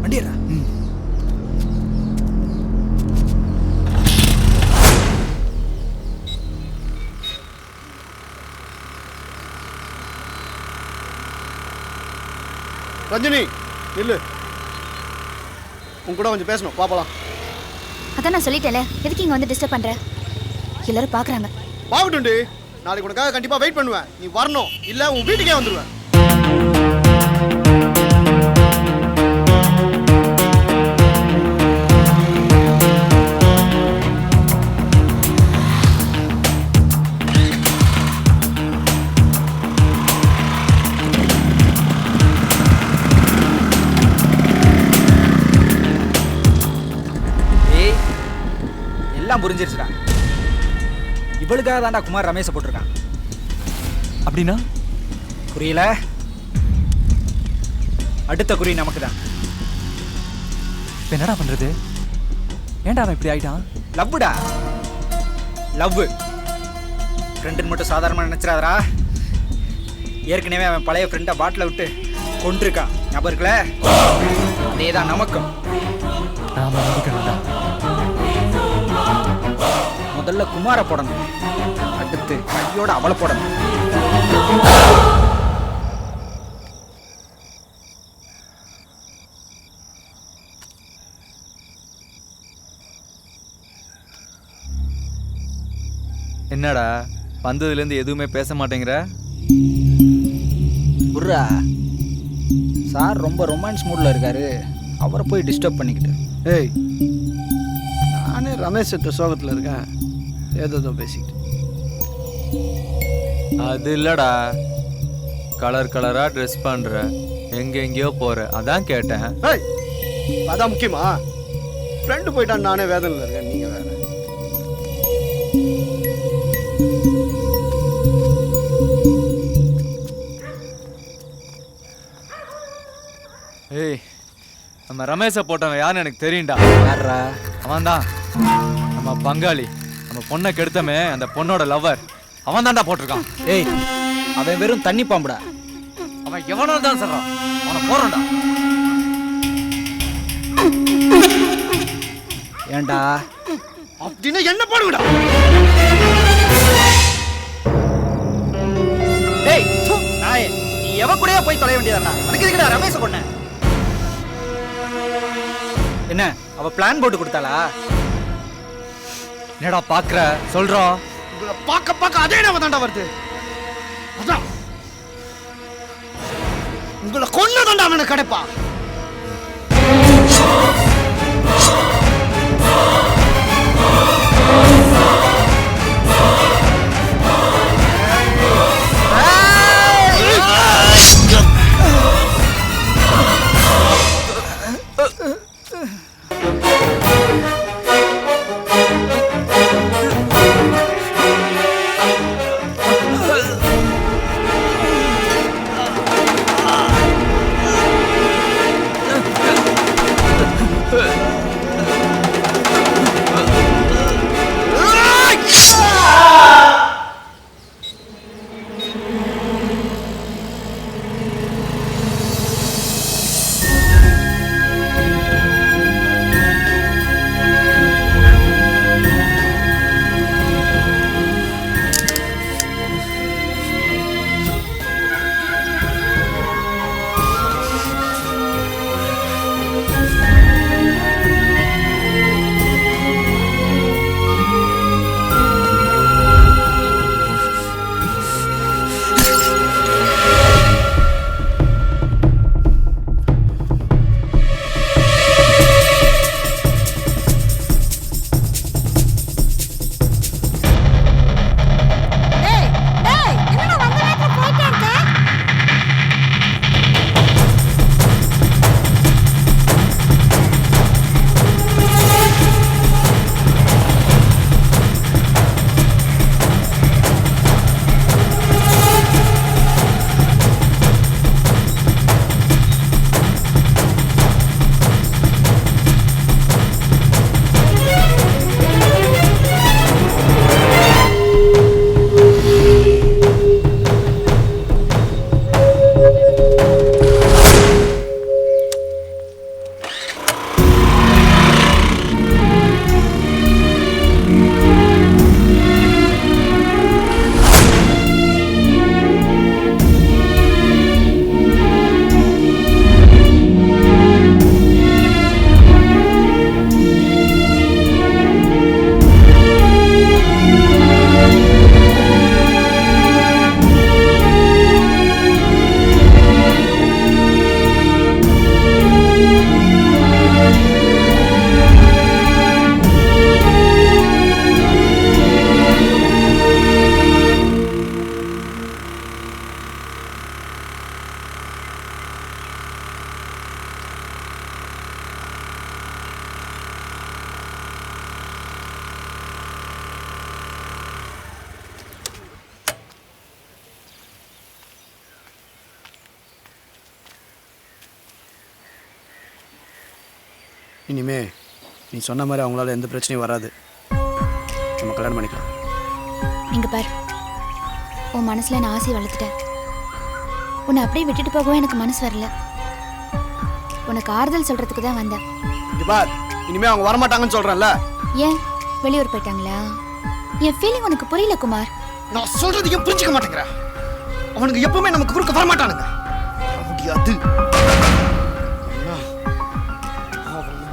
வண்டியடா. ரஞ்சினி நில்லு, உன் கூட கொஞ்சம் பேசணும், பாப்பலாம். அதான் நான் சொல்லிட்டேன்ல, எதுக்கு இங்க வந்து டிஸ்டர்ப் பண்ற? எல்லாரும் பாக்குறாங்க. பாக்கட்டும்டி, நாளைக்கு உனக்காக கண்டிப்பா வெயிட் பண்ணுவேன். நீ வரணும், இல்ல உன் வீட்டுக்கே வந்துடுவேன். எல்லாம் புரிஞ்சிருச்சுடா. இவளுக்காக தான்டா குமார் ரமேஷை போட்டிருக்கான். அப்படின்னா புரியல? அடுத்த குறி நமக்கு தான். என்னடா பண்றது? ஏன்டா அவன் இப்படி ஆயிட்டான்? லவ்வுடா, லவ். ஃப்ரெண்டுன்னு மட்டும் சாதாரணமாக நினைச்சிடாதரா. ஏற்கனவே அவன் பழைய ஃப்ரெண்டை பாட்டில் விட்டு கொண்டிருக்கான், ஞாபகம் இருக்குல்ல? அதே தான் நமக்கும். நாம நடிக்கணும்டா. முதல்ல குமாரை போடணும், அடுத்து கையோட அவளை போடணும். என்னடா வந்ததுலேருந்து எதுவுமே பேச மாட்டேங்கிற? புர்ரா, சார் ரொம்ப ரொமான்ஸ் மூடில் இருக்காரு, அவரை போய் டிஸ்டர்ப் பண்ணிக்கிட்டு. ஏய், நானே ரமேஷ் சட்ட சோகத்தில் இருக்கேன், ஏதோ பேசிக்கிட்டு. அது இல்லடா, கலர் கலரா ட்ரெஸ் பண்ற, எங்கெங்கேயோ போற, அதான் கேட்டேன். ஏய், அதான் முக்கியமா? ஃப்ரெண்டு போயிட்டான், நானே வேதனையில் இருக்கேன், நீங்க வேற. ஏய், நம்ம ரமேஷை போட்டவன் யாருன்னு எனக்கு தெரியும்டா. யாரா? அவன் தான் நம்ம பங்காளி, நம்ம பொண்ணை கெடுத்தமே அந்த பொண்ணோட லவ்வர். அவன் தான்டா போட்டிருக்கான். ஏய், அவன் வெறும் தண்ணி பாம்புடா. அவன் எவனோ தான் சொல்றான், அவனை போறோம்டா. ஏண்டா அப்படின்னா என்ன போடுங்கடா? ஏய் நாயே, எவ கூடயே போய் தொலைய வேண்டியதாடா. அதுக்கு எதுக்குடா ரமேஷ் கொன்ன? என்ன அவ பிளான் போட்டு கொடுத்தாளா? என்னடா பாக்குற சொல்றோம். உங்களை பார்க்க பார்க்க அதே நம்ம தாண்டா வருது. அதான் உங்களை கொன்னதாண்டா அவனுக்கு கிடைப்பா. இனிமே நீ சொன்ன மாதிரி அவங்களால எந்த பிரச்சனையும் வராது. நம்ம கல்யாணம் பண்ணிக்கலாம். இங்க பாரு, உன் மனசுல நான் ஆசை வளர்த்துட்டேன். உன்னை அப்படியே விட்டுட்டு போகவும் எனக்கு மனசு வரல. உனக்கு ஆறுதல் சொல்றதுக்கு தான் வந்தேன். இங்க பார், இனிமே அவங்க வரமாட்டாங்கன்னு சொல்றேன்ல. ஏன் வெளியூர் போயிட்டாங்களா? என் ஃபீலிங் உனக்கு புரியல குமார். நான் சொல்றது ஏன் புரிஞ்சுக்க மாட்டேங்கிற? அவனுக்கு எப்பவுமே நமக்கு குறுக்க வரமாட்டானுங்க. முடியாது.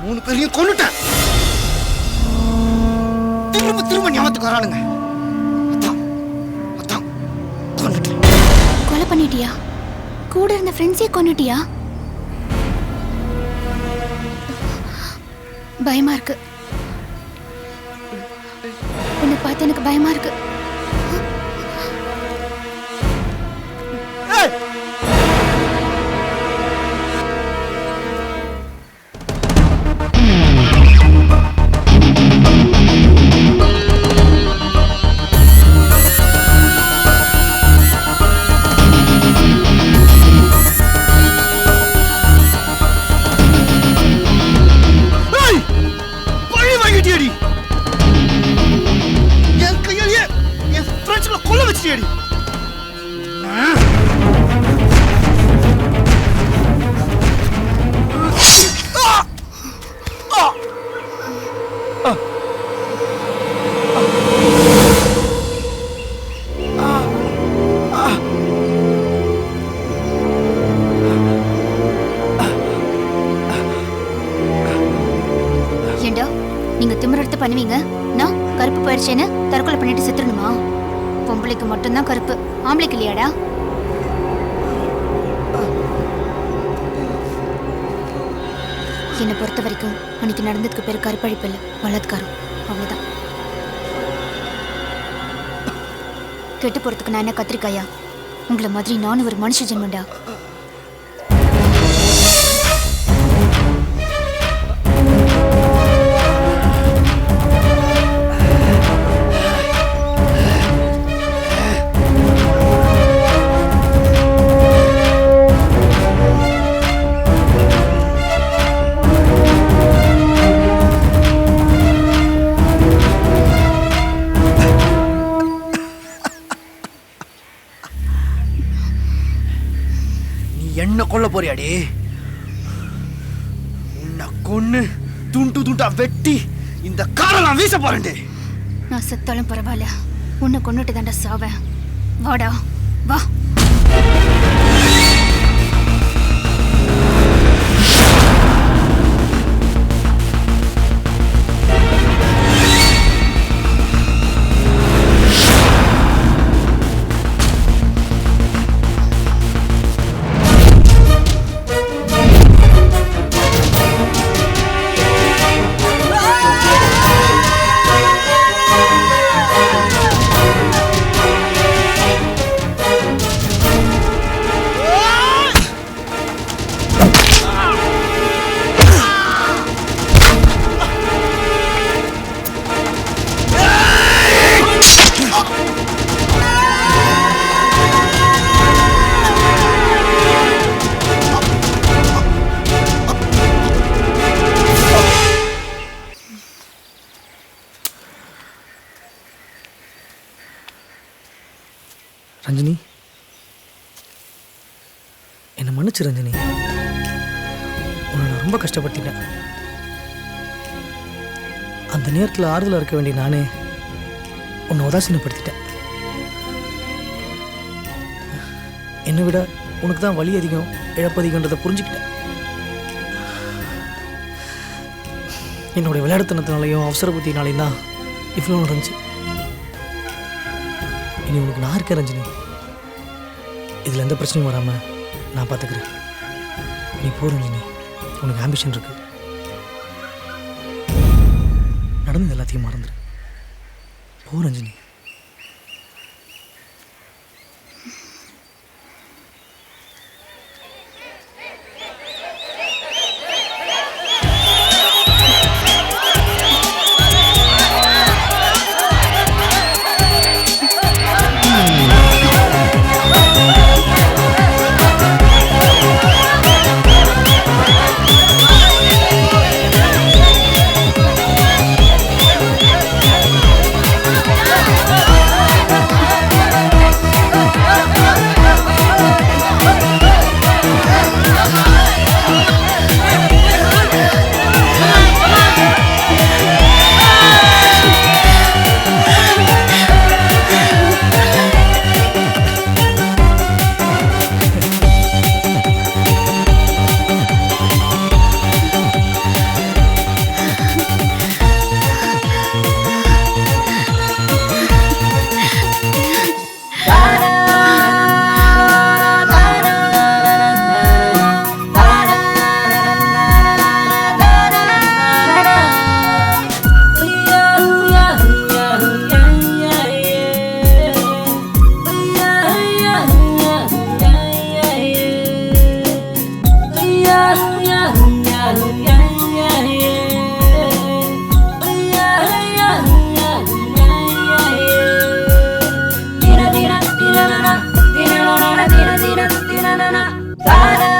மூணு பேரையும் கொன்னுட்டேன். திரும்ப திரும்ப ஞாபகத்துக்கு வரானுங்க. அதான் கொன்னுட்டேன். கொலை பண்ணிட்டியா? கூட இருந்த ஃப்ரெண்ட்ஸே கொன்னுட்டியா? பயமா இருக்கு. உன்னை பார்த்து எனக்கு பயமா இருக்கு. என் கையாலேயே என் ஃப்ரெண்ட்ஸ்களை கொல்ல வச்சிட்டியடி. பண்ணுவீங்க? நான் கருப்பு போயிடுச்சேன்னு தற்கொலை பண்ணிட்டு செத்துடணுமா? பொம்பளைக்கு மட்டும்தான் கருப்பு, ஆம்பளைக்கு இல்லையாடா? என்னை பொறுத்த வரைக்கும் அன்னைக்கு நடந்ததுக்கு பேர் கருப்பழிப்பு இல்லை, பலாத்காரம். அவ்வளவுதான். கெட்டு போறதுக்கு நான் என்ன கத்திரிக்காயா? உங்களை மாதிரி நானும் ஒரு மனுஷ ஜென்மண்டா. என்ன கொல்ல போறியாடி? உன்னை கொன்னு துண்டு துண்டா வெட்டி இந்த காரை நான் வீச போறேன்டே. நான் செத்தாலும் பரவாயில்ல, உன்னை கொன்னுட்டு தாண்டா சாவேன். வாடா வா. ரஞ்சினி, என்னை மன்னிச்சு ரஞ்சினி. உன்னை நான் ரொம்ப கஷ்டப்படுத்திட்டேன். அந்த நேரத்தில் ஆறுதலாக இருக்க வேண்டிய நானே உன்னை உதாசீனப்படுத்திட்டேன். என்னை விட உனக்கு தான் வலி அதிகம், இழப்பு அதிகன்றதை புரிஞ்சுக்கிட்டேன். என்னுடைய விளையாட்டுத்தனத்தினாலையும் அவசர புத்தினாலையும் தான் இவ்வளோ நடந்துச்சு. இனி உனக்கு நான் இருக்கேன் ரஞ்சினி. இதில் எந்த பிரச்சனையும் வராமல் நான் பார்த்துக்கிறேன். நீ போ ரஞ்சினி, உனக்கு ஆம்பிஷன் இருக்கு. நடந்தது எல்லாத்தையும் மறந்துடு. போ ரஞ்சினி. Da